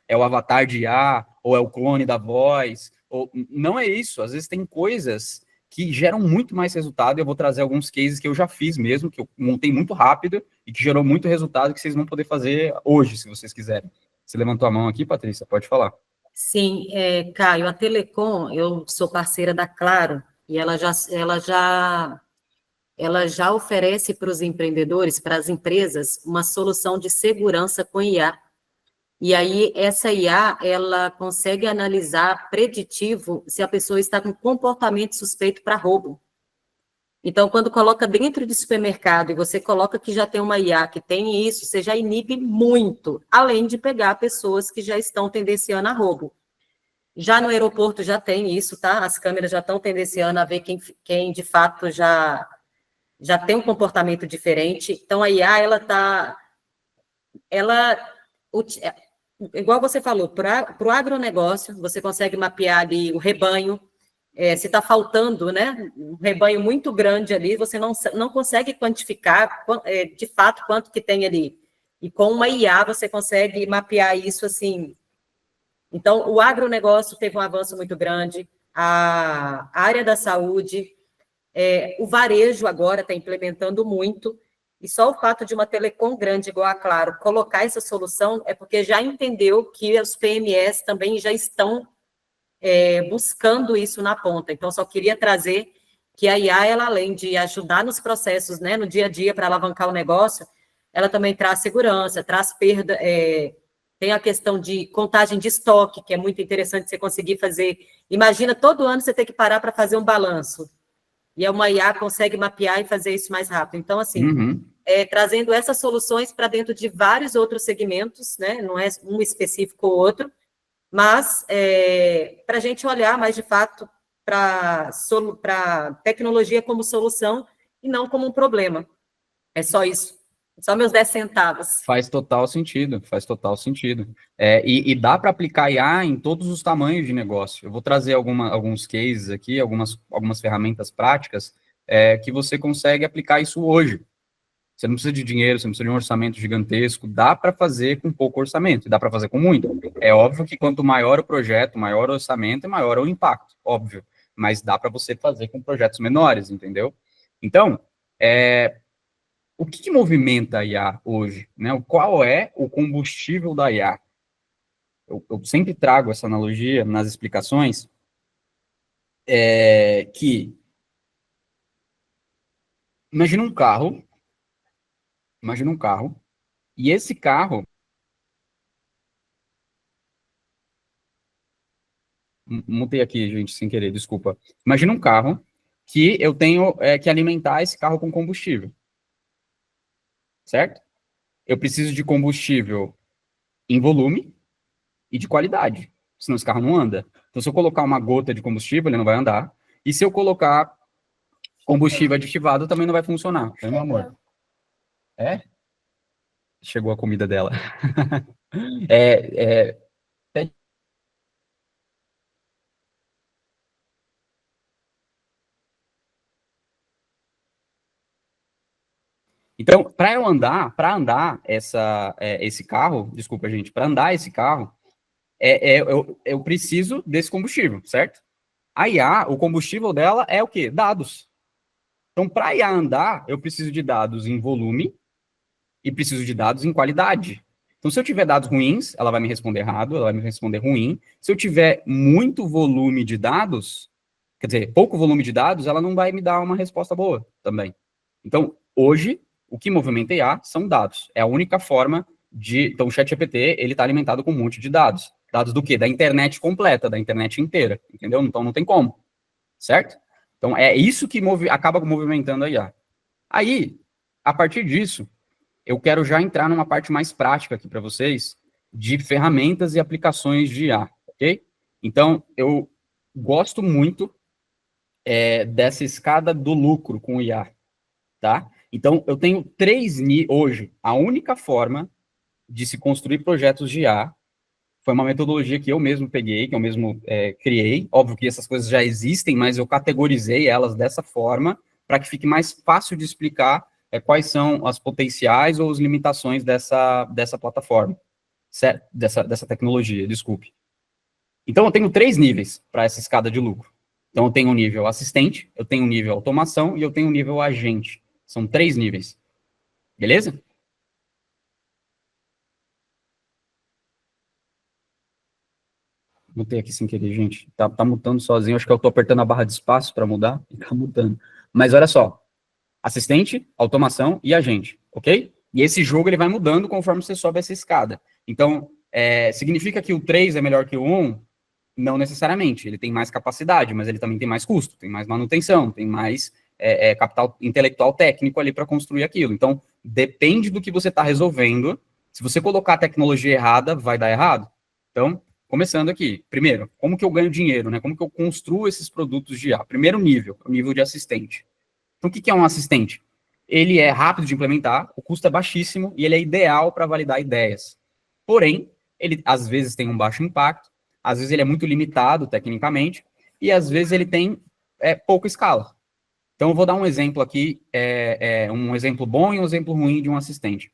é o avatar de IA, ou é o clone da voz, não é isso. Às vezes tem coisas que geram muito mais resultado, e eu vou trazer alguns cases que eu já fiz mesmo, que eu montei muito rápido, e que gerou muito resultado, que vocês vão poder fazer hoje, se vocês quiserem. Você levantou a mão aqui, Patrícia, pode falar. Sim, Caio, a Telecom, eu sou parceira da Claro, e ela já oferece para os empreendedores, para as empresas, uma solução de segurança com IA. E aí, essa IA, ela consegue analisar preditivo se a pessoa está com comportamento suspeito para roubo. Então, quando coloca dentro de supermercado e você coloca que já tem uma IA que tem isso, você já inibe muito, além de pegar pessoas que já estão tendenciando a roubo. Já no aeroporto já tem isso, tá? As câmeras já estão tendenciando a ver quem de fato já tem um comportamento diferente. Então, a IA, igual você falou, para o agronegócio, você consegue mapear ali o rebanho, se está faltando, né, um rebanho muito grande ali, você não consegue quantificar de fato quanto que tem ali. E com uma IA você consegue mapear isso assim. Então, o agronegócio teve um avanço muito grande, a área da saúde, o varejo agora está implementando muito, e só o fato de uma telecom grande igual a Claro colocar essa solução é porque já entendeu que os PMEs também já estão buscando isso na ponta. Então, só queria trazer que a IA, ela, além de ajudar nos processos, né, no dia a dia para alavancar o negócio, ela também traz segurança, traz perda, tem a questão de contagem de estoque, que é muito interessante você conseguir fazer. Imagina, todo ano você ter que parar para fazer um balanço. E uma IA consegue mapear e fazer isso mais rápido. Então, assim, trazendo essas soluções para dentro de vários outros segmentos, né? Não é um específico ou outro, mas para a gente olhar mais, de fato, para tecnologia como solução e não como um problema. É só isso. Só meus 10 centavos. Faz total sentido, faz total sentido. E dá para aplicar IA em todos os tamanhos de negócio. Eu vou trazer alguns cases aqui, algumas ferramentas práticas que você consegue aplicar isso hoje. Você não precisa de dinheiro, você não precisa de um orçamento gigantesco, dá para fazer com pouco orçamento, dá para fazer com muito. É óbvio que quanto maior o projeto, maior o orçamento, maior o impacto, óbvio. Mas dá para você fazer com projetos menores, entendeu? Então, o que movimenta a IA hoje? Né? Qual é o combustível da IA? Eu sempre trago essa analogia nas explicações, que imagina um carro, e esse carro, mutei aqui, gente, sem querer, desculpa. Imagina um carro que eu tenho que alimentar esse carro com combustível, certo? Eu preciso de combustível em volume e de qualidade, senão esse carro não anda. Então, se eu colocar uma gota de combustível, ele não vai andar, e se eu colocar combustível aditivado, também não vai funcionar. É, meu amor? É? Chegou a comida dela. é, Então, para andar esse carro, desculpa, gente, para andar esse carro, eu preciso desse combustível, certo? A IA, o combustível dela é o quê? Dados. Então, para a IA andar, eu preciso de dados em volume e preciso de dados em qualidade. Então, se eu tiver dados ruins, ela vai me responder errado, ela vai me responder ruim. Se eu tiver muito volume de dados, quer dizer, pouco volume de dados, ela não vai me dar uma resposta boa também. Então, hoje, o que movimenta IA são dados. É a única forma de... Então, o ChatGPT, ele está alimentado com um monte de dados. Dados do quê? Da internet completa, da internet inteira, entendeu? Então, não tem como, certo? Então, é isso que acaba movimentando a IA. Aí, a partir disso, eu quero já entrar numa parte mais prática aqui para vocês, de ferramentas e aplicações de IA, ok? Então, eu gosto muito dessa escada do lucro com o IA, tá? Então, eu tenho hoje, a única forma de se construir projetos de IA foi uma metodologia que eu mesmo peguei, que eu mesmo criei. Óbvio que essas coisas já existem, mas eu categorizei elas dessa forma para que fique mais fácil de explicar quais são as potenciais ou as limitações dessa plataforma, certo? Dessa tecnologia, desculpe. Então, eu tenho 3 níveis para essa escada de lucro. Então, eu tenho o nível assistente, eu tenho o nível automação e eu tenho o nível agente. São 3 níveis. Beleza? Mutei aqui sem querer, gente. Tá mutando sozinho. Acho que eu tô apertando a barra de espaço para mudar e tá mutando. Mas olha só. Assistente, automação e agente, ok? E esse jogo ele vai mudando conforme você sobe essa escada. Então, significa que o 3 é melhor que o 1? Não necessariamente. Ele tem mais capacidade, mas ele também tem mais custo, tem mais manutenção, tem mais capital intelectual técnico ali para construir aquilo. Então, depende do que você está resolvendo. Se você colocar a tecnologia errada, vai dar errado. Então, começando aqui. Primeiro, como que eu ganho dinheiro, né? Como que eu construo esses produtos de IA? Primeiro nível, o nível de assistente. Então, o que é um assistente? Ele é rápido de implementar, o custo é baixíssimo e ele é ideal para validar ideias. Porém, ele às vezes tem um baixo impacto, às vezes ele é muito limitado tecnicamente e às vezes ele tem pouca escala. Então, eu vou dar um exemplo aqui, um exemplo bom e um exemplo ruim de um assistente.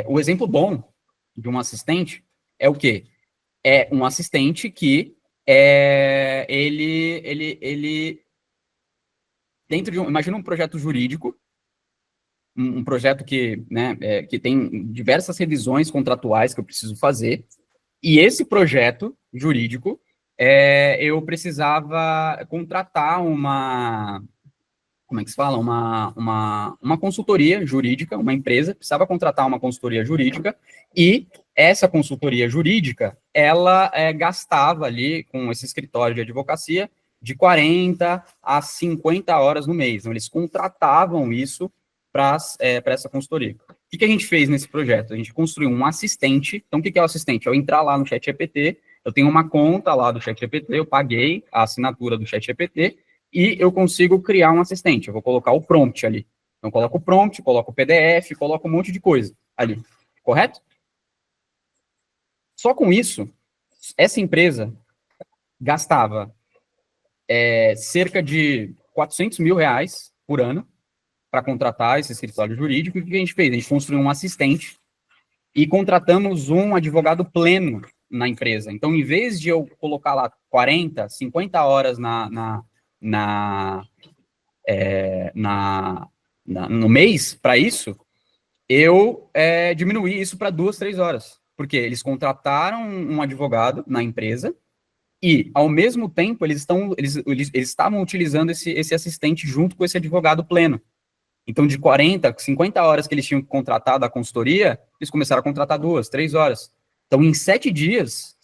O exemplo bom de um assistente é o quê? É um assistente que ele dentro de imagina um projeto jurídico, um projeto que, né, que tem diversas revisões contratuais que eu preciso fazer, e esse projeto jurídico, eu precisava contratar como é que se fala? Uma consultoria jurídica, uma empresa precisava contratar uma consultoria jurídica, e essa consultoria jurídica, ela gastava ali, com esse escritório de advocacia, de 40 a 50 horas no mês. Então, eles contratavam isso para essa consultoria. O que a gente fez nesse projeto? A gente construiu um assistente. Então, o que é o assistente? Eu entrar lá no ChatGPT, eu tenho uma conta lá do ChatGPT, eu paguei a assinatura do ChatGPT, e eu consigo criar um assistente. Eu vou colocar o prompt ali. Então, eu coloco o prompt, coloco o PDF, coloco um monte de coisa ali. Correto? Só com isso, essa empresa gastava cerca de 400 mil reais por ano para contratar esse escritório jurídico. E o que a gente fez? A gente construiu um assistente e contratamos um advogado pleno na empresa. Então, em vez de eu colocar lá 40, 50 horas no mês, para isso, eu diminuí isso para 2, 3 horas. Porque eles contrataram um advogado na empresa e, ao mesmo tempo, eles estavam utilizando esse assistente junto com esse advogado pleno. Então, de 40, 50 horas que eles tinham contratado a consultoria, eles começaram a contratar 2, 3 horas. Então, em 7 dias,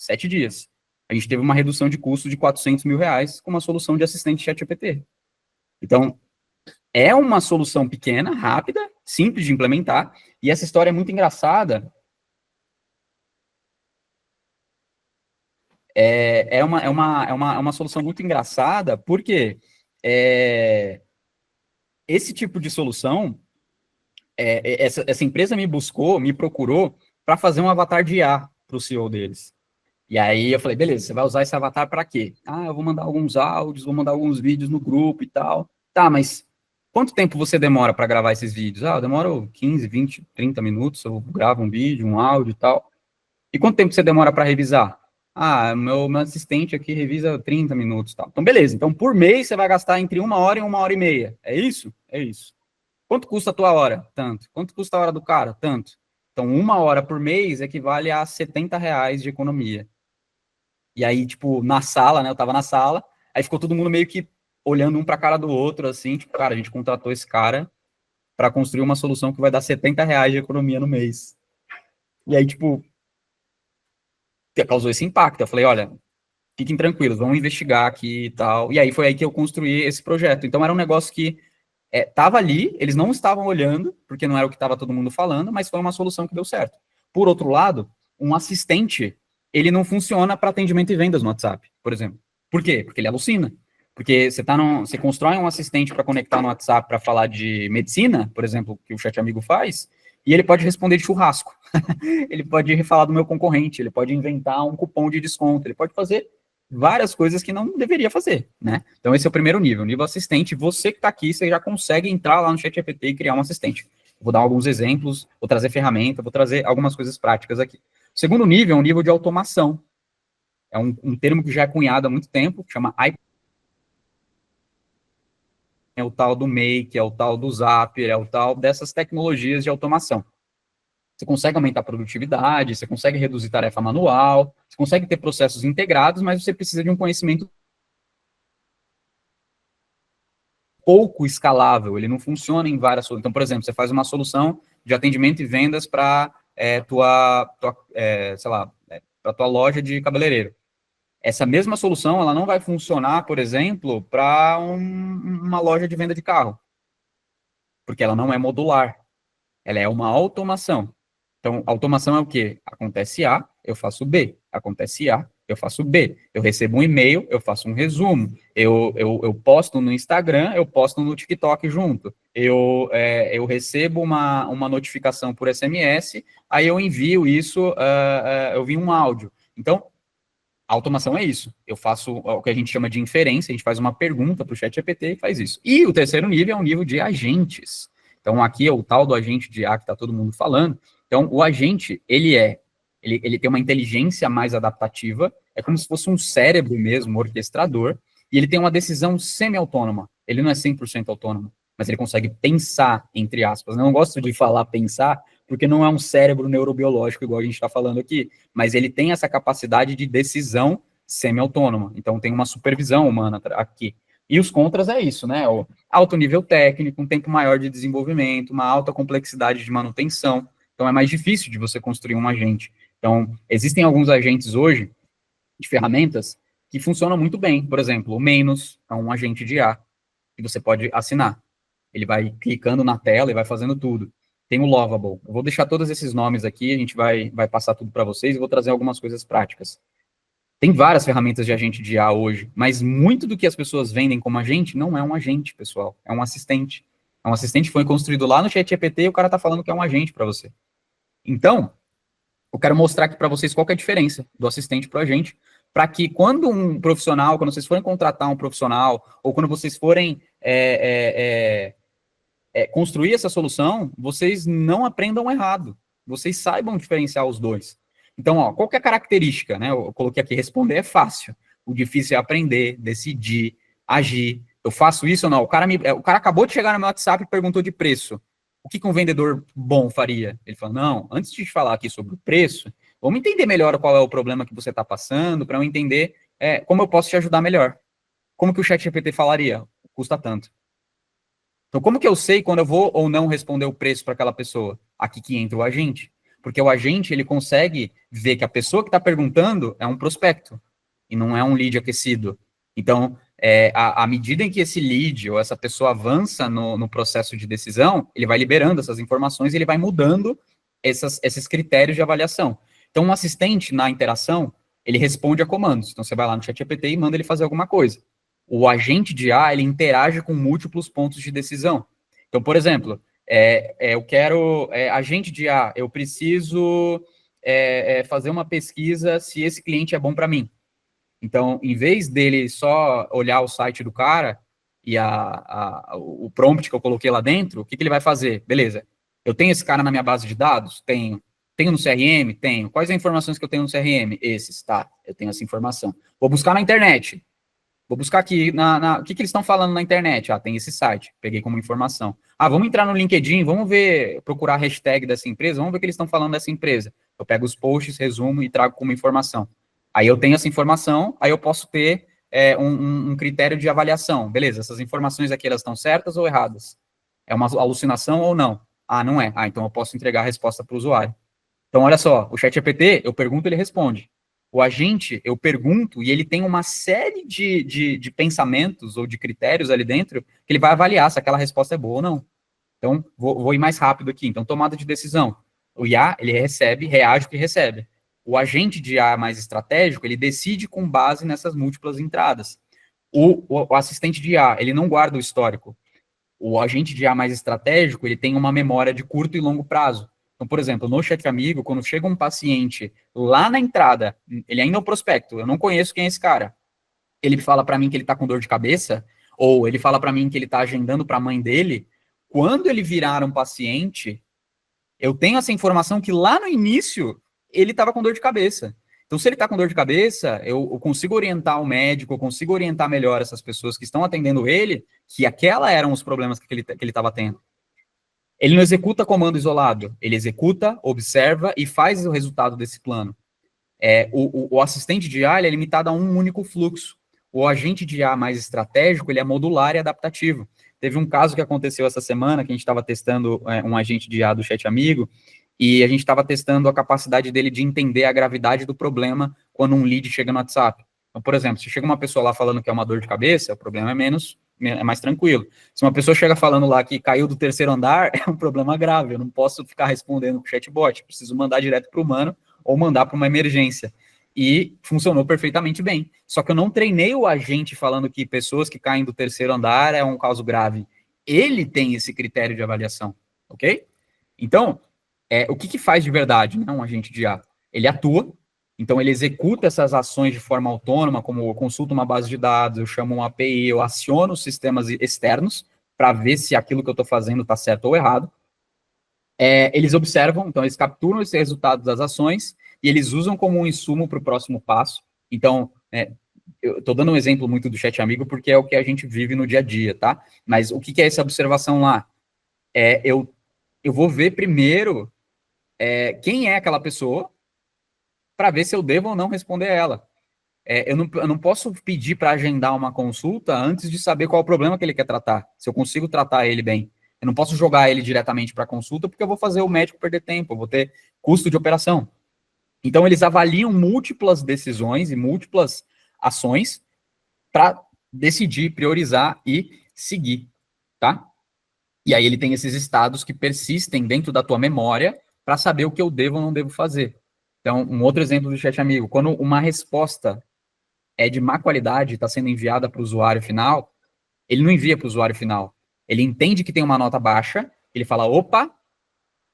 a gente teve uma redução de custo de R$400 mil com uma solução de assistente ChatGPT. Então, é uma solução pequena, rápida, simples de implementar, e essa história é muito engraçada. É uma solução muito engraçada, porque esse tipo de solução, essa empresa me procurou para fazer um avatar de IA para o CEO deles. E aí eu falei, beleza, você vai usar esse avatar para quê? Ah, eu vou mandar alguns áudios, vou mandar alguns vídeos no grupo e tal. Tá, mas quanto tempo você demora para gravar esses vídeos? Ah, eu demoro 15, 20, 30 minutos, eu gravo um vídeo, um áudio e tal. E quanto tempo você demora para revisar? Ah, meu assistente aqui revisa 30 minutos e tal. Então, beleza. Então, por mês, você vai gastar entre 1 hora e 1 hora e meia. É isso? É isso. Quanto custa a tua hora? Tanto. Quanto custa a hora do cara? Tanto. Então, 1 hora por mês equivale a R$70 de economia. E aí, tipo, na sala, né? Eu tava na sala, aí ficou todo mundo meio que olhando um pra cara do outro, assim, tipo, cara, a gente contratou esse cara para construir uma solução que vai dar R$70 de economia no mês. E aí, tipo, causou esse impacto. Eu falei, olha, fiquem tranquilos, vamos investigar aqui e tal. E aí foi aí que eu construí esse projeto. Então era um negócio que estava ali, eles não estavam olhando, porque não era o que estava todo mundo falando, mas foi uma solução que deu certo. Por outro lado, um assistente, ele não funciona para atendimento e vendas no WhatsApp, por exemplo. Por quê? Porque ele alucina. Porque você constrói um assistente para conectar no WhatsApp para falar de medicina, por exemplo, que o Chat Amigo faz, e ele pode responder de churrasco. Ele pode falar do meu concorrente, ele pode inventar um cupom de desconto, ele pode fazer várias coisas que não deveria fazer, né? Então esse é o primeiro nível assistente. Você que está aqui, você já consegue entrar lá no ChatGPT e criar um assistente. Vou dar alguns exemplos, vou trazer ferramenta, vou trazer algumas coisas práticas aqui. O segundo nível é um nível de automação. É um termo que já é cunhado há muito tempo, que chama é o tal do Make, é o tal do Zapier, é o tal dessas tecnologias de automação. Você consegue aumentar a produtividade, você consegue reduzir tarefa manual, você consegue ter processos integrados, mas você precisa de um conhecimento pouco escalável, ele não funciona em várias soluções. Então, por exemplo, você faz uma solução de atendimento e vendas para para tua loja de cabeleireiro. Essa mesma solução, ela não vai funcionar, por exemplo, para uma loja de venda de carro, porque ela não é modular, ela é uma automação. Então, automação é o quê? Acontece A, eu faço B. Acontece A, eu faço B. Eu recebo um e-mail, eu faço um resumo. Eu posto no Instagram, eu posto no TikTok junto. Eu recebo uma notificação por SMS, aí eu envio isso, eu vi um áudio. Então, a automação é isso. Eu faço o que a gente chama de inferência, a gente faz uma pergunta para o ChatGPT e faz isso. E o terceiro nível é o nível de agentes. Então, aqui é o tal do agente de IA que está todo mundo falando. Então, o agente, ele tem uma inteligência mais adaptativa, é como se fosse um cérebro mesmo, orquestrador, e ele tem uma decisão semi-autônoma. Ele não é 100% autônomo, mas ele consegue pensar, entre aspas. Eu não gosto de falar pensar, porque não é um cérebro neurobiológico, igual a gente está falando aqui, mas ele tem essa capacidade de decisão semi-autônoma. Então, tem uma supervisão humana aqui. E os contras é isso, né? O alto nível técnico, um tempo maior de desenvolvimento, uma alta complexidade de manutenção. Então, é mais difícil de você construir um agente. Então, existem alguns agentes hoje, de ferramentas, que funcionam muito bem. Por exemplo, o Menos é um agente de IA, que você pode assinar. Ele vai clicando na tela e vai fazendo tudo. Tem o Lovable. Eu vou deixar todos esses nomes aqui, a gente vai passar tudo para vocês e vou trazer algumas coisas práticas. Tem várias ferramentas de agente de IA hoje, mas muito do que as pessoas vendem como agente não é um agente, pessoal. É um assistente. É um assistente que foi construído lá no ChatGPT e o cara está falando que é um agente para você. Então, eu quero mostrar aqui para vocês qual que é a diferença do assistente para o agente, para que quando um profissional, quando vocês forem contratar um profissional, ou quando vocês forem construir essa solução, vocês não aprendam errado, vocês saibam diferenciar os dois. Então, ó, qual que é a característica, né? Eu coloquei aqui, responder é fácil. O difícil é aprender, decidir, agir, Eu faço isso ou não? O cara acabou de chegar no meu WhatsApp e perguntou de preço. O que um vendedor bom faria? Ele falou, não, antes de te falar aqui sobre o preço, vamos entender melhor qual é o problema que você está passando, para eu entender como eu posso te ajudar melhor. Como que o ChatGPT falaria? Custa tanto. Então, como que eu sei quando eu vou ou não responder o preço para aquela pessoa? Aqui que entra o agente. Porque o agente, ele consegue ver que a pessoa que está perguntando é um prospecto e não é um lead aquecido. Então, à medida em que esse lead ou essa pessoa avança no processo de decisão, ele vai liberando essas informações e ele vai mudando esses critérios de avaliação. Então, um assistente na interação, ele responde a comandos. Então, você vai lá no ChatGPT e manda ele fazer alguma coisa. O agente de IA, ele interage com múltiplos pontos de decisão. Então, por exemplo, eu quero, agente de IA, eu preciso fazer uma pesquisa se esse cliente é bom para mim. Então, em vez dele só olhar o site do cara e o prompt que eu coloquei lá dentro, o que ele vai fazer? Beleza, eu tenho esse cara na minha base de dados? Tenho. Tenho no CRM? Tenho. Quais as informações que eu tenho no CRM? Esses, tá, eu tenho essa informação. Vou buscar na internet. Vou buscar aqui, o que eles estão falando na internet? Tem esse site, peguei como informação. Vamos entrar no LinkedIn, vamos ver, procurar a hashtag dessa empresa, vamos ver o que eles estão falando dessa empresa. Eu pego os posts, resumo e trago como informação. Aí eu tenho essa informação, aí eu posso ter um critério de avaliação. Beleza, essas informações aqui, elas estão certas ou erradas? É uma alucinação ou não? Não é. Então eu posso entregar a resposta para o usuário. Então, olha só, o ChatGPT, eu pergunto, ele responde. O agente, eu pergunto, e ele tem uma série de pensamentos ou de critérios ali dentro que ele vai avaliar se aquela resposta é boa ou não. Então, vou ir mais rápido aqui. Então, tomada de decisão. O IA, ele reage o que recebe. O agente de IA mais estratégico, ele decide com base nessas múltiplas entradas. O assistente de IA, ele não guarda o histórico. O agente de IA mais estratégico, ele tem uma memória de curto e longo prazo. Então, por exemplo, no Chat Amigo, quando chega um paciente lá na entrada, ele ainda é um prospecto, eu não conheço quem é esse cara. Ele fala para mim que ele está com dor de cabeça, ou ele fala para mim que ele está agendando para a mãe dele. Quando ele virar um paciente, eu tenho essa informação que lá no início ele estava com dor de cabeça. Então, se ele está com dor de cabeça, eu consigo orientar o médico, eu consigo orientar melhor essas pessoas que estão atendendo ele, que aquela eram os problemas que ele estava tendo. Ele não executa comando isolado, ele executa, observa e faz o resultado desse plano. O assistente de IA ele é limitado a um único fluxo. O agente de IA mais estratégico, ele é modular e adaptativo. Teve um caso que aconteceu essa semana, que a gente estava testando um agente de IA do Chat Amigo, e a gente estava testando a capacidade dele de entender a gravidade do problema quando um lead chega no WhatsApp. Então, por exemplo, se chega uma pessoa lá falando que é uma dor de cabeça, o problema é mais tranquilo. Se uma pessoa chega falando lá que caiu do 3º andar, é um problema grave. Eu não posso ficar respondendo com o chatbot, preciso mandar direto para o humano ou mandar para uma emergência. E funcionou perfeitamente bem. Só que eu não treinei o agente falando que pessoas que caem do 3º andar é um caso grave. Ele tem esse critério de avaliação, ok? Então, o que faz de verdade, né, um agente de IA? Ele atua, então ele executa essas ações de forma autônoma, como eu consulto uma base de dados, eu chamo um API, eu aciono os sistemas externos para ver se aquilo que eu estou fazendo está certo ou errado. Eles observam, então eles capturam esse resultado das ações e eles usam como um insumo para o próximo passo. Então, eu estou dando um exemplo muito do Chat Amigo porque é o que a gente vive no dia a dia, tá? Mas o que é essa observação lá? Eu vou ver primeiro quem é aquela pessoa para ver se eu devo ou não responder a ela. Eu não posso pedir para agendar uma consulta antes de saber qual é o problema que ele quer tratar, se eu consigo tratar ele bem. Eu não posso jogar ele diretamente para a consulta, porque eu vou fazer o médico perder tempo, eu vou ter custo de operação. Então, eles avaliam múltiplas decisões e múltiplas ações para decidir, priorizar e seguir, tá? E aí ele tem esses estados que persistem dentro da tua memória para saber o que eu devo ou não devo fazer. Então, um outro exemplo do Chat Amigo, quando uma resposta é de má qualidade, está sendo enviada para o usuário final, ele não envia para o usuário final. Ele entende que tem uma nota baixa, ele fala, opa,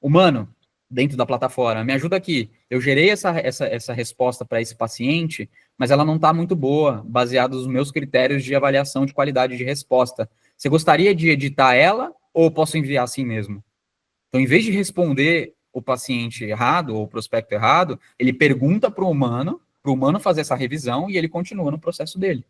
humano, dentro da plataforma, me ajuda aqui. Eu gerei essa resposta para esse paciente, mas ela não está muito boa, baseada nos meus critérios de avaliação de qualidade de resposta. Você gostaria de editar ela ou posso enviar assim mesmo? Então, em vez de responder o paciente errado ou o prospecto errado, ele pergunta para o humano fazer essa revisão e ele continua no processo dele,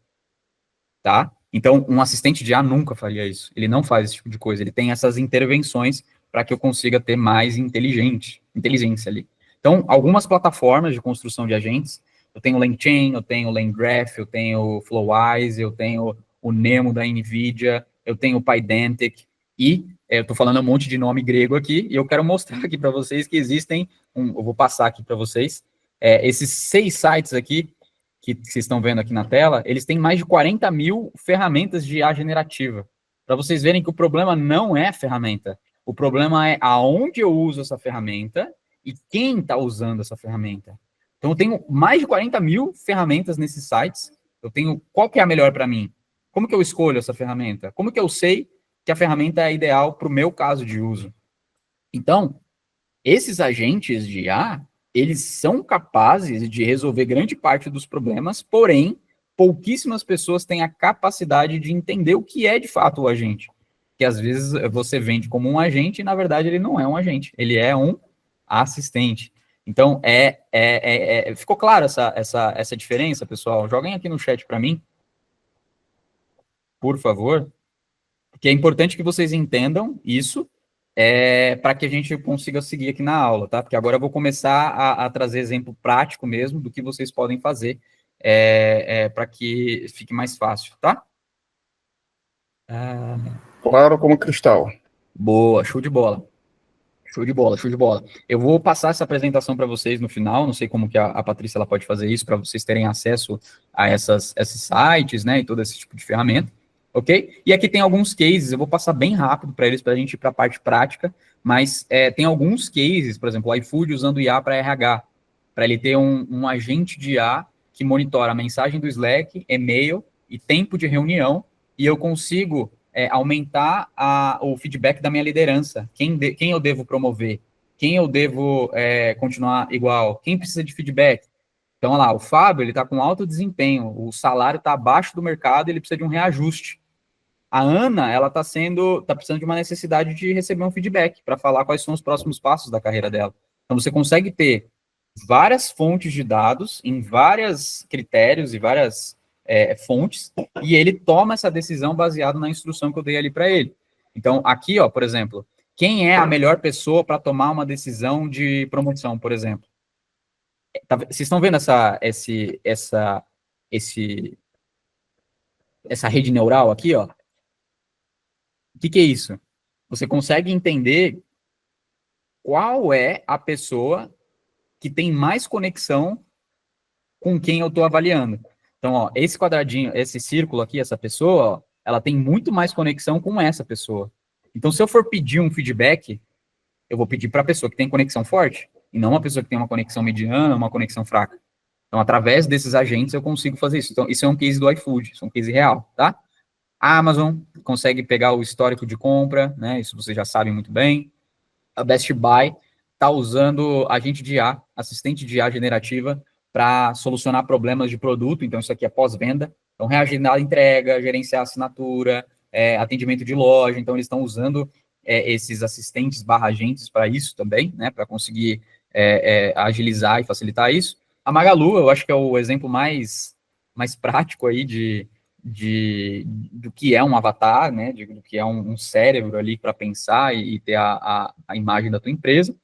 tá? Então, um assistente de IA nunca faria isso. Ele não faz esse tipo de coisa. Ele tem essas intervenções para que eu consiga ter mais inteligência ali. Então, algumas plataformas de construção de agentes, eu tenho o LangChain, eu tenho o LangGraph, eu tenho o Flowise, eu tenho o Nemo da NVIDIA, eu tenho o Pydantic, e eu estou falando um monte de nome grego aqui, e eu quero mostrar aqui para vocês que existem, eu vou passar aqui para vocês, esses 6 sites aqui, que vocês estão vendo aqui na tela, eles têm mais de 40 mil ferramentas de IA generativa. Para vocês verem que o problema não é a ferramenta, o problema é aonde eu uso essa ferramenta e quem está usando essa ferramenta. Então, eu tenho mais de 40 mil ferramentas nesses sites. Eu tenho qual que é a melhor para mim? Como que eu escolho essa ferramenta? Como que eu sei que a ferramenta é ideal para o meu caso de uso? Então, esses agentes de IA, eles são capazes de resolver grande parte dos problemas, porém, pouquíssimas pessoas têm a capacidade de entender o que é de fato o agente. Que às vezes você vende como um agente e, na verdade, ele não é um agente, ele é um assistente. Então, ficou claro essa diferença, pessoal? Joguem aqui no chat para mim, por favor, porque é importante que vocês entendam isso, para que a gente consiga seguir aqui na aula, tá? Porque agora eu vou começar a trazer exemplo prático mesmo do que vocês podem fazer para que fique mais fácil, tá? Claro como cristal. Boa, show de bola. Show de bola, show de bola. Eu vou passar essa apresentação para vocês no final, não sei como que a Patrícia ela pode fazer isso para vocês terem acesso a esses sites, né, e todo esse tipo de ferramenta, ok? E aqui tem alguns cases, eu vou passar bem rápido para eles, para a gente ir para a parte prática, mas tem alguns cases, por exemplo, o iFood usando IA para RH, para ele ter um agente de IA que monitora a mensagem do Slack, e-mail e tempo de reunião, e eu consigo aumentar o feedback da minha liderança. Quem eu devo promover? Quem eu devo continuar igual? Quem precisa de feedback? Então, olha lá, o Fábio, ele está com alto desempenho, o salário está abaixo do mercado, ele precisa de um reajuste. A Ana, ela está precisando de uma necessidade de receber um feedback para falar quais são os próximos passos da carreira dela. Então, você consegue ter várias fontes de dados em vários critérios e várias fontes, e ele toma essa decisão baseado na instrução que eu dei ali para ele. Então, aqui, ó, por exemplo, quem é a melhor pessoa para tomar uma decisão de promoção, por exemplo? Vocês estão vendo essa rede neural aqui, ó? O que é isso? Você consegue entender qual é a pessoa que tem mais conexão com quem eu estou avaliando. Então, ó, esse quadradinho, esse círculo aqui, essa pessoa, ó, ela tem muito mais conexão com essa pessoa. Então, se eu for pedir um feedback, eu vou pedir para a pessoa que tem conexão forte, e não uma pessoa que tem uma conexão mediana, uma conexão fraca. Então, através desses agentes, eu consigo fazer isso. Então, isso é um case do iFood, isso é um case real, tá? A Amazon consegue pegar o histórico de compra, né? Isso vocês já sabem muito bem. A Best Buy está usando agente de IA, assistente de IA generativa, para solucionar problemas de produto. Então, isso aqui é pós-venda. Então, reagendar a entrega, gerenciar a assinatura, atendimento de loja. Então, eles estão usando esses assistentes /agentes para isso também, né? Para conseguir agilizar e facilitar isso. A Magalu, eu acho que é o exemplo mais prático aí do que é um avatar, né? Do que é um cérebro ali para pensar e ter a imagem da tua empresa.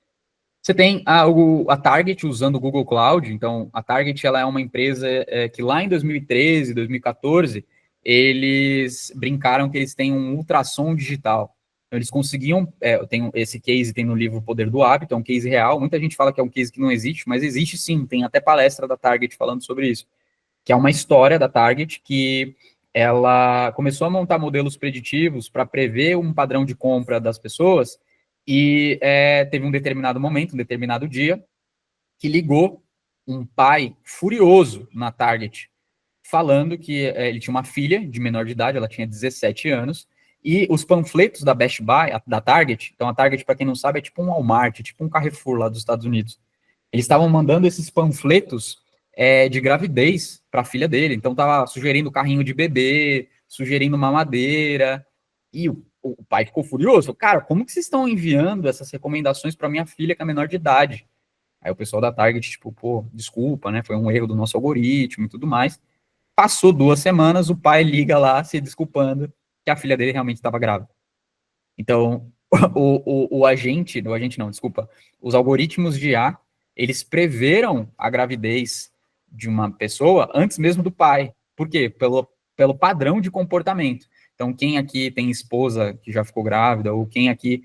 Você tem a Target usando o Google Cloud. Então, a Target ela é uma empresa que lá em 2013, 2014, eles brincaram que eles têm um ultrassom digital. Então, eles conseguiam, esse case tem no livro O Poder do Hábito, é um case real. Muita gente fala que é um case que não existe, mas existe sim, tem até palestra da Target falando sobre isso. Que é uma história da Target que ela começou a montar modelos preditivos para prever um padrão de compra das pessoas. E teve um determinado momento, um determinado dia, que ligou um pai furioso na Target, falando que ele tinha uma filha de menor de idade, ela tinha 17 anos, e os panfletos da Best Buy, da Target, então a Target, para quem não sabe, é tipo um Walmart, tipo um Carrefour lá dos Estados Unidos. Eles estavam mandando esses panfletos de gravidez para a filha dele, então estava sugerindo carrinho de bebê, sugerindo mamadeira, e o pai ficou furioso, cara, como que vocês estão enviando essas recomendações para minha filha que é menor de idade? Aí o pessoal da Target, tipo, pô, desculpa, né, foi um erro do nosso algoritmo e tudo mais. Passou 2 semanas, o pai liga lá se desculpando que a filha dele realmente estava grávida. Então, o agente não, desculpa, os algoritmos de IA, eles preveram a gravidez de uma pessoa antes mesmo do pai. Por quê? Pelo padrão de comportamento. Então, quem aqui tem esposa que já ficou grávida, ou quem aqui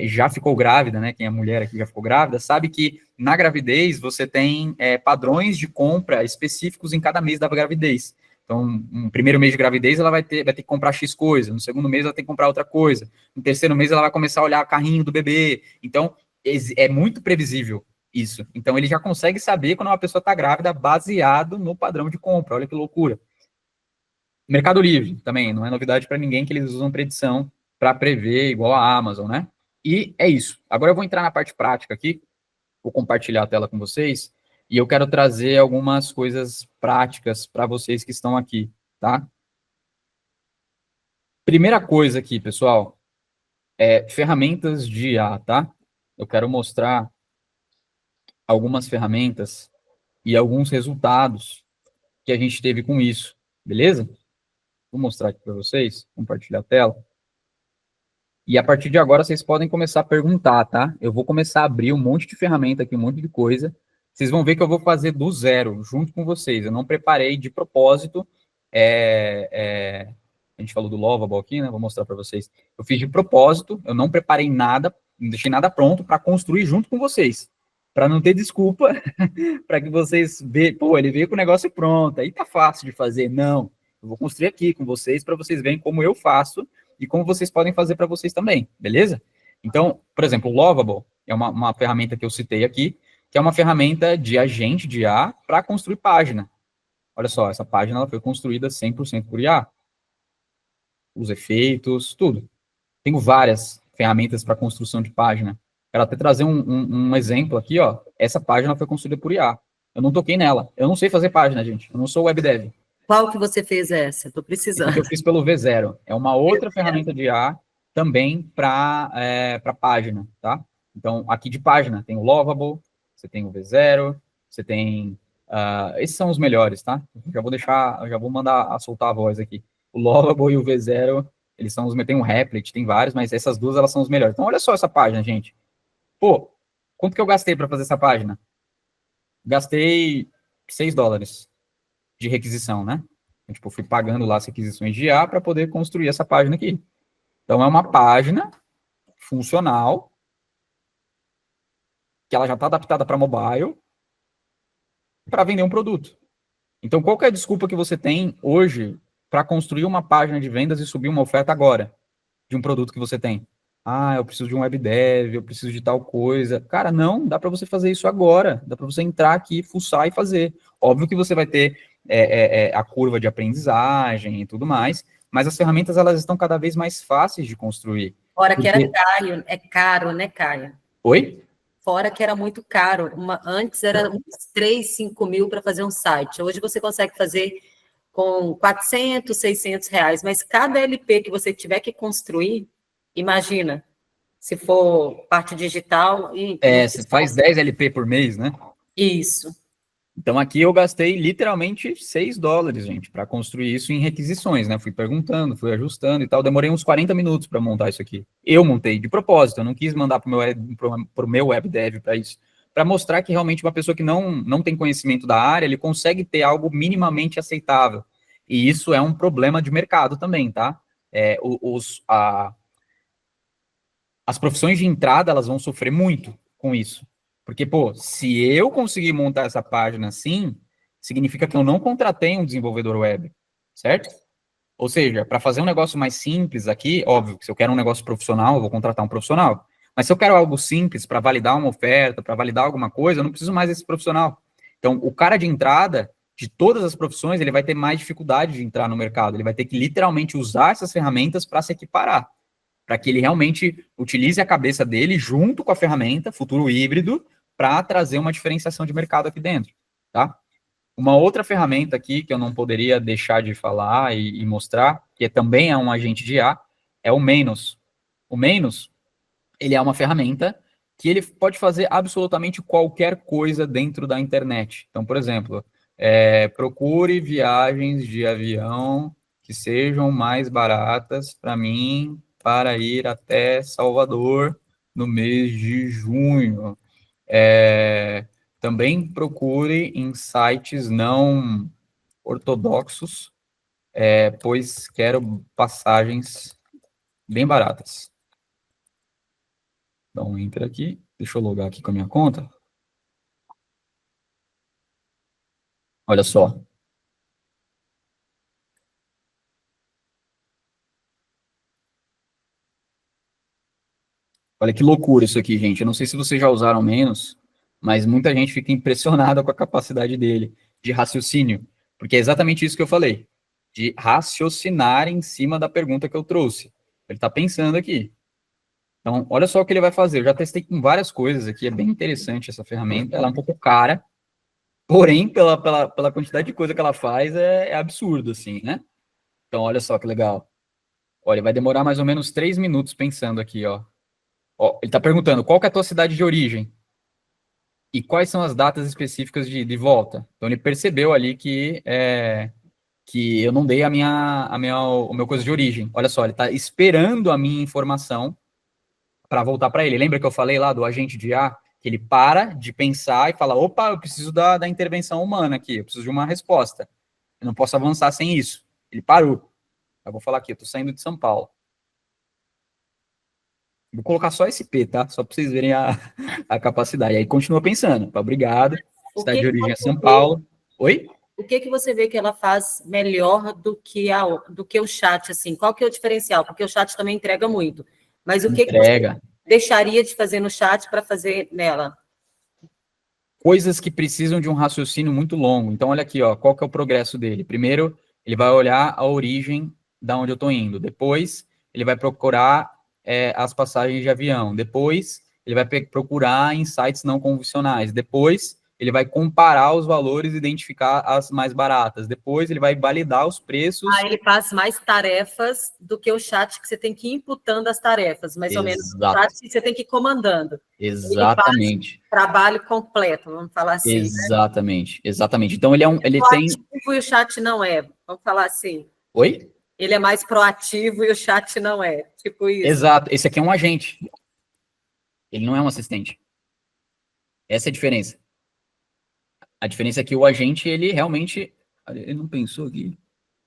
já ficou grávida, né? Quem é mulher aqui já ficou grávida, sabe que na gravidez você tem padrões de compra específicos em cada mês da gravidez. Então, no primeiro mês de gravidez, ela vai ter que comprar X coisa. No segundo mês, ela tem que comprar outra coisa. No terceiro mês, ela vai começar a olhar o carrinho do bebê. Então, é muito previsível isso. Então, ele já consegue saber quando uma pessoa está grávida baseado no padrão de compra. Olha que loucura. Mercado Livre também, não é novidade para ninguém que eles usam predição para prever, igual a Amazon, né? E é isso. Agora eu vou entrar na parte prática aqui, vou compartilhar a tela com vocês, e eu quero trazer algumas coisas práticas para vocês que estão aqui, tá? Primeira coisa aqui, pessoal, ferramentas de IA, tá? Eu quero mostrar algumas ferramentas e alguns resultados que a gente teve com isso, beleza? Vou mostrar aqui para vocês, compartilhar a tela. E a partir de agora, vocês podem começar a perguntar, tá? Eu vou começar a abrir um monte de ferramenta aqui, um monte de coisa. Vocês vão ver que eu vou fazer do zero, junto com vocês. Eu não preparei de propósito. A gente falou do Lovable aqui, né? Vou mostrar para vocês. Eu fiz de propósito, eu não preparei nada, não deixei nada pronto para construir junto com vocês. Para não ter desculpa, para que vocês vejam, pô, ele veio com o negócio pronto, aí tá fácil de fazer. Não, eu vou construir aqui com vocês para vocês verem como eu faço e como vocês podem fazer para vocês também, beleza? Então, por exemplo, o Lovable é uma ferramenta que eu citei aqui, que é uma ferramenta de agente de IA para construir página. Olha só, essa página ela foi construída 100% por IA. Os efeitos, tudo. Tenho várias ferramentas para construção de página. Quero até trazer um exemplo aqui, ó. Essa página foi construída por IA. Eu não toquei nela. Eu não sei fazer página, gente. Eu não sou web dev. Qual que você fez essa? Estou precisando. Que eu fiz pelo V0. É uma outra ferramenta de IA também para página, tá? Então, aqui de página tem o Lovable, você tem o V0, você tem... esses são os melhores, tá? Já vou mandar a soltar a voz aqui. O Lovable e o V0, eles são os... Tem o Replit, tem vários, mas essas duas, elas são os melhores. Então, olha só essa página, gente. Pô, quanto que eu gastei para fazer essa página? Gastei $6 de requisição, né? Eu, tipo, fui pagando lá as requisições de IA para poder construir essa página aqui. Então, é uma página funcional, que ela já está adaptada para mobile, para vender um produto. Então, qual que é a desculpa que você tem hoje para construir uma página de vendas e subir uma oferta agora de um produto que você tem? Ah, eu preciso de um web dev, eu preciso de tal coisa. Cara, não, dá para você fazer isso agora. Dá para você entrar aqui, fuçar e fazer. Óbvio que você vai ter a curva de aprendizagem e tudo mais, mas as ferramentas, elas estão cada vez mais fáceis de construir. Fora que era caro, caro, né, Caio? Oi? Fora que era muito caro. Antes era uns 3, 5 mil para fazer um site. Hoje você consegue fazer com 400, 600 reais, mas cada LP que você tiver que construir, imagina, se for parte digital... Você faz 10 LP por mês, né? Isso. Então, aqui eu gastei literalmente $6, gente, para construir isso em requisições, né? Fui perguntando, fui ajustando e tal. Demorei uns 40 minutos para montar isso aqui. Eu montei de propósito, eu não quis mandar para o meu web dev para isso. Para mostrar que realmente uma pessoa que não tem conhecimento da área, ele consegue ter algo minimamente aceitável. E isso é um problema de mercado também, tá? As profissões de entrada, elas vão sofrer muito com isso. Porque, pô, se eu conseguir montar essa página assim, significa que eu não contratei um desenvolvedor web, certo? Ou seja, para fazer um negócio mais simples aqui, óbvio que se eu quero um negócio profissional, eu vou contratar um profissional. Mas se eu quero algo simples para validar uma oferta, para validar alguma coisa, eu não preciso mais desse profissional. Então, o cara de entrada, de todas as profissões, ele vai ter mais dificuldade de entrar no mercado. Ele vai ter que literalmente usar essas ferramentas para se equiparar, para que ele realmente utilize a cabeça dele junto com a ferramenta, futuro híbrido, para trazer uma diferenciação de mercado aqui dentro, tá? Uma outra ferramenta aqui que eu não poderia deixar de falar e mostrar, que também é um agente de IA, é o Menos. O Menos, ele é uma ferramenta que ele pode fazer absolutamente qualquer coisa dentro da internet. Então, por exemplo, Procure viagens de avião que sejam mais baratas para mim para ir até Salvador no mês de junho. Também procure em sites não ortodoxos, pois quero passagens bem baratas. Dá um enter aqui. Deixa eu logar aqui com a minha conta. Olha só. Olha que loucura isso aqui, gente. Eu não sei se vocês já usaram menos, mas muita gente fica impressionada com a capacidade dele de raciocínio, porque é exatamente isso que eu falei, de raciocinar em cima da pergunta que eu trouxe. Ele está pensando aqui. Então, olha só o que ele vai fazer. Eu já testei com várias coisas aqui, é bem interessante essa ferramenta. Ela é um pouco cara, porém, pela quantidade de coisa que ela faz, é absurdo, assim, né? Então, olha só que legal. Olha, vai demorar mais ou menos 3 minutos pensando aqui, ó. Ó, ele está perguntando, qual que é a tua cidade de origem? E quais são as datas específicas de volta? Então, ele percebeu ali que eu não dei o meu coisa de origem. Olha só, ele está esperando a minha informação para voltar para ele. Lembra que eu falei lá do agente de IA? Que ele para de pensar e fala, opa, eu preciso da intervenção humana aqui, eu preciso de uma resposta. Eu não posso avançar sem isso. Ele parou. Eu vou falar aqui, eu estou saindo de São Paulo. Vou colocar só esse P, tá? Só para vocês verem a capacidade. Aí continua pensando. Obrigado. Cidade de origem é São Paulo. Oi? O que você vê que ela faz melhor do que o chat, assim? Qual que é o diferencial? Porque o chat também entrega muito. Mas o que você deixaria de fazer no chat para fazer nela? Coisas que precisam de um raciocínio muito longo. Então, olha aqui, ó, qual que é o progresso dele? Primeiro, ele vai olhar a origem da onde eu estou indo. Depois, ele vai procurar as passagens de avião. Depois, ele vai procurar em sites não convencionais. Depois, ele vai comparar os valores e identificar as mais baratas. Depois, ele vai validar os preços. Ele faz mais tarefas do que o chat, que você tem que ir imputando as tarefas, mais ou menos. O chat que você tem que ir comandando. Exatamente. Ele faz trabalho completo, vamos falar assim. Exatamente, né? Exatamente. Então, ele tem... Proativo e o chat não é, vamos falar assim. Oi? Ele é mais proativo e o chat não é, tipo isso. Exato, esse aqui é um agente. Ele não é um assistente. Essa é a diferença. A diferença é que o agente, ele realmente... Ele não pensou aqui.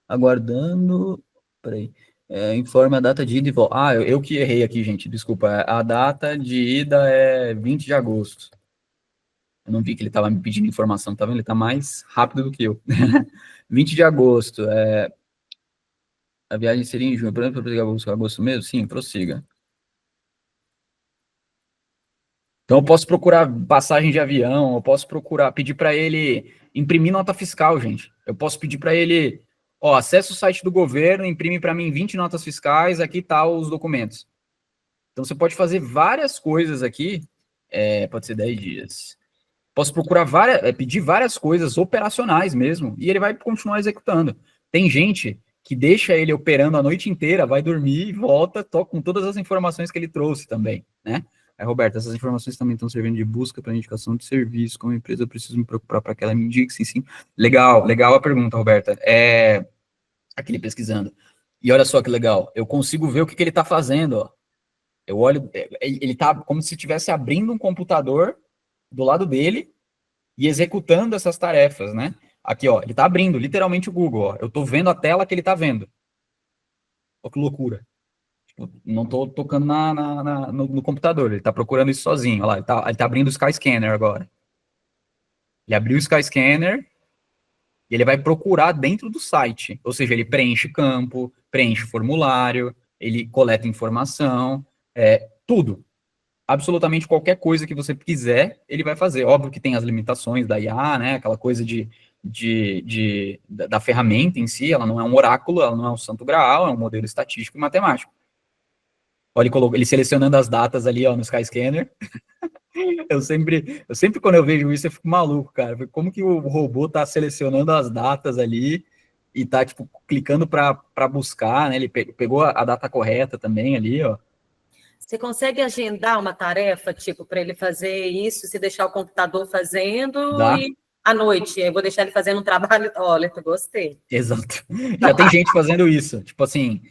Aguardando... Peraí. Informe a data de ida e volta. Eu que errei aqui, gente. Desculpa. A data de ida é 20 de agosto. Eu não vi que ele estava me pedindo informação, tá vendo? Ele está mais rápido do que eu. 20 de agosto. A viagem seria em junho. Por exemplo, agosto mesmo? Sim, prossiga. Então, eu posso procurar passagem de avião, eu posso pedir para ele imprimir nota fiscal, gente. Eu posso pedir para ele, acessa o site do governo, imprime para mim 20 notas fiscais, aqui tá os documentos. Então, você pode fazer várias coisas aqui, pode ser 10 dias. Posso pedir várias coisas operacionais mesmo, e ele vai continuar executando. Tem gente que deixa ele operando a noite inteira, vai dormir e volta com todas as informações que ele trouxe também, né? Roberto, essas informações também estão servindo de busca para indicação de serviço, como empresa eu preciso me preocupar para que ela me indique, sim. Legal a pergunta, Roberta. Aquele pesquisando. E olha só que legal, eu consigo ver o que ele está fazendo, ó. Eu olho, ele está como se estivesse abrindo um computador do lado dele e executando essas tarefas, né? Aqui, ó, ele está abrindo literalmente o Google, ó. Eu estou vendo a tela que ele está vendo. Olha que loucura. Não estou tocando no computador, ele está procurando isso sozinho. Olha lá, ele tá abrindo o Skyscanner agora. Ele abriu o Skyscanner e ele vai procurar dentro do site. Ou seja, ele preenche campo, preenche formulário, ele coleta informação, tudo. Absolutamente qualquer coisa que você quiser, ele vai fazer. Óbvio que tem as limitações da IA, né? Aquela coisa da ferramenta em si, ela não é um oráculo, ela não é um santo graal, é um modelo estatístico e matemático. Olha, ele selecionando as datas ali, ó, no Skyscanner. Eu sempre quando eu vejo isso, eu fico maluco, cara. Como que o robô tá selecionando as datas ali e tá, tipo, clicando para buscar, né? Ele pegou a data correta também ali, ó. Você consegue agendar uma tarefa, tipo, para ele fazer isso, se deixar o computador fazendo? Dá. à noite, eu vou deixar ele fazendo um trabalho. Olha, eu gostei. Exato. Já tem gente fazendo isso. Tipo assim,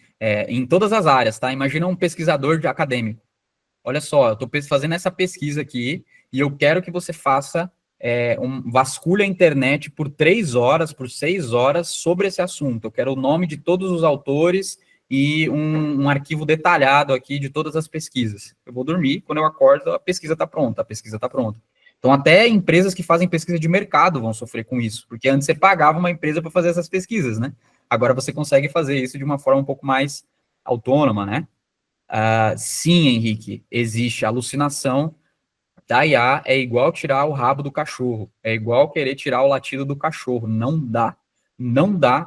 em todas as áreas, tá? Imagina um pesquisador acadêmico. Olha só, eu estou fazendo essa pesquisa aqui e eu quero que você faça vasculha a internet por 3 horas, por 6 horas sobre esse assunto. Eu quero o nome de todos os autores e um arquivo detalhado aqui de todas as pesquisas. Eu vou dormir, quando eu acordo, a pesquisa está pronta, Então, até empresas que fazem pesquisa de mercado vão sofrer com isso, porque antes você pagava uma empresa para fazer essas pesquisas, né? Agora você consegue fazer isso de uma forma um pouco mais autônoma, né? Sim, Henrique, existe alucinação da IA, é igual tirar o rabo do cachorro, é igual querer tirar o latido do cachorro, não dá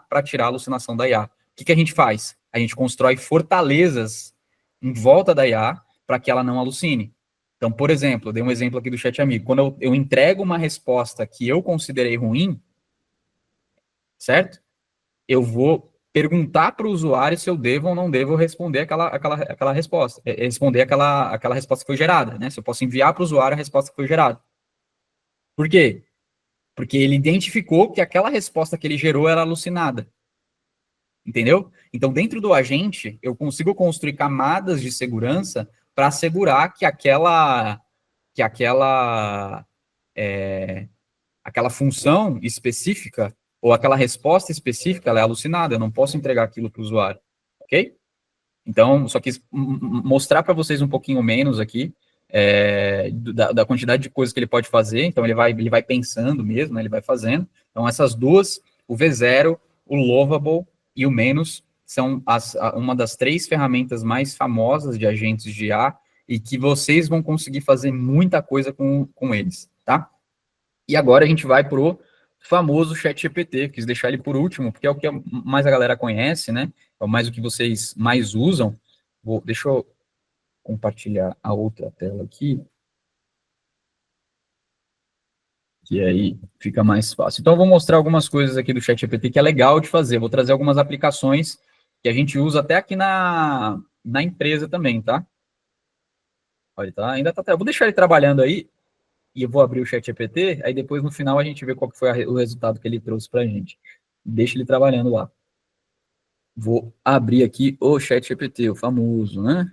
para tirar a alucinação da IA. O que a gente faz? A gente constrói fortalezas em volta da IA para que ela não alucine. Então, por exemplo, eu dei um exemplo aqui do chat amigo, quando eu entrego uma resposta que eu considerei ruim, certo? Eu vou perguntar para o usuário se eu devo ou não devo responder aquela resposta, responder aquela resposta que foi gerada, né? Se eu posso enviar para o usuário a resposta que foi gerada. Por quê? Porque ele identificou que aquela resposta que ele gerou era alucinada. Entendeu? Então, dentro do agente, eu consigo construir camadas de segurança para assegurar que aquela função específica ou aquela resposta específica, ela é alucinada, eu não posso entregar aquilo para o usuário, ok? Então, só quis mostrar para vocês um pouquinho menos aqui da quantidade de coisas que ele pode fazer, então ele vai pensando mesmo, né, ele vai fazendo. Então, essas duas, o V0, o Lovable e o Menos, são uma das 3 ferramentas mais famosas de agentes de IA e que vocês vão conseguir fazer muita coisa com eles, tá? E agora a gente vai pro famoso ChatGPT, quis deixar ele por último, porque é o que mais a galera conhece, né? É mais o que vocês mais usam. Deixa eu compartilhar a outra tela aqui, que aí fica mais fácil. Então, eu vou mostrar algumas coisas aqui do ChatGPT que é legal de fazer. Vou trazer algumas aplicações que a gente usa até aqui na empresa também, tá? Olha, tá, ainda tá. Eu vou deixar ele trabalhando aí, e eu vou abrir o ChatGPT, aí depois no final a gente vê qual que foi o resultado que ele trouxe para a gente. Deixa ele trabalhando lá. Vou abrir aqui o ChatGPT, o famoso, né?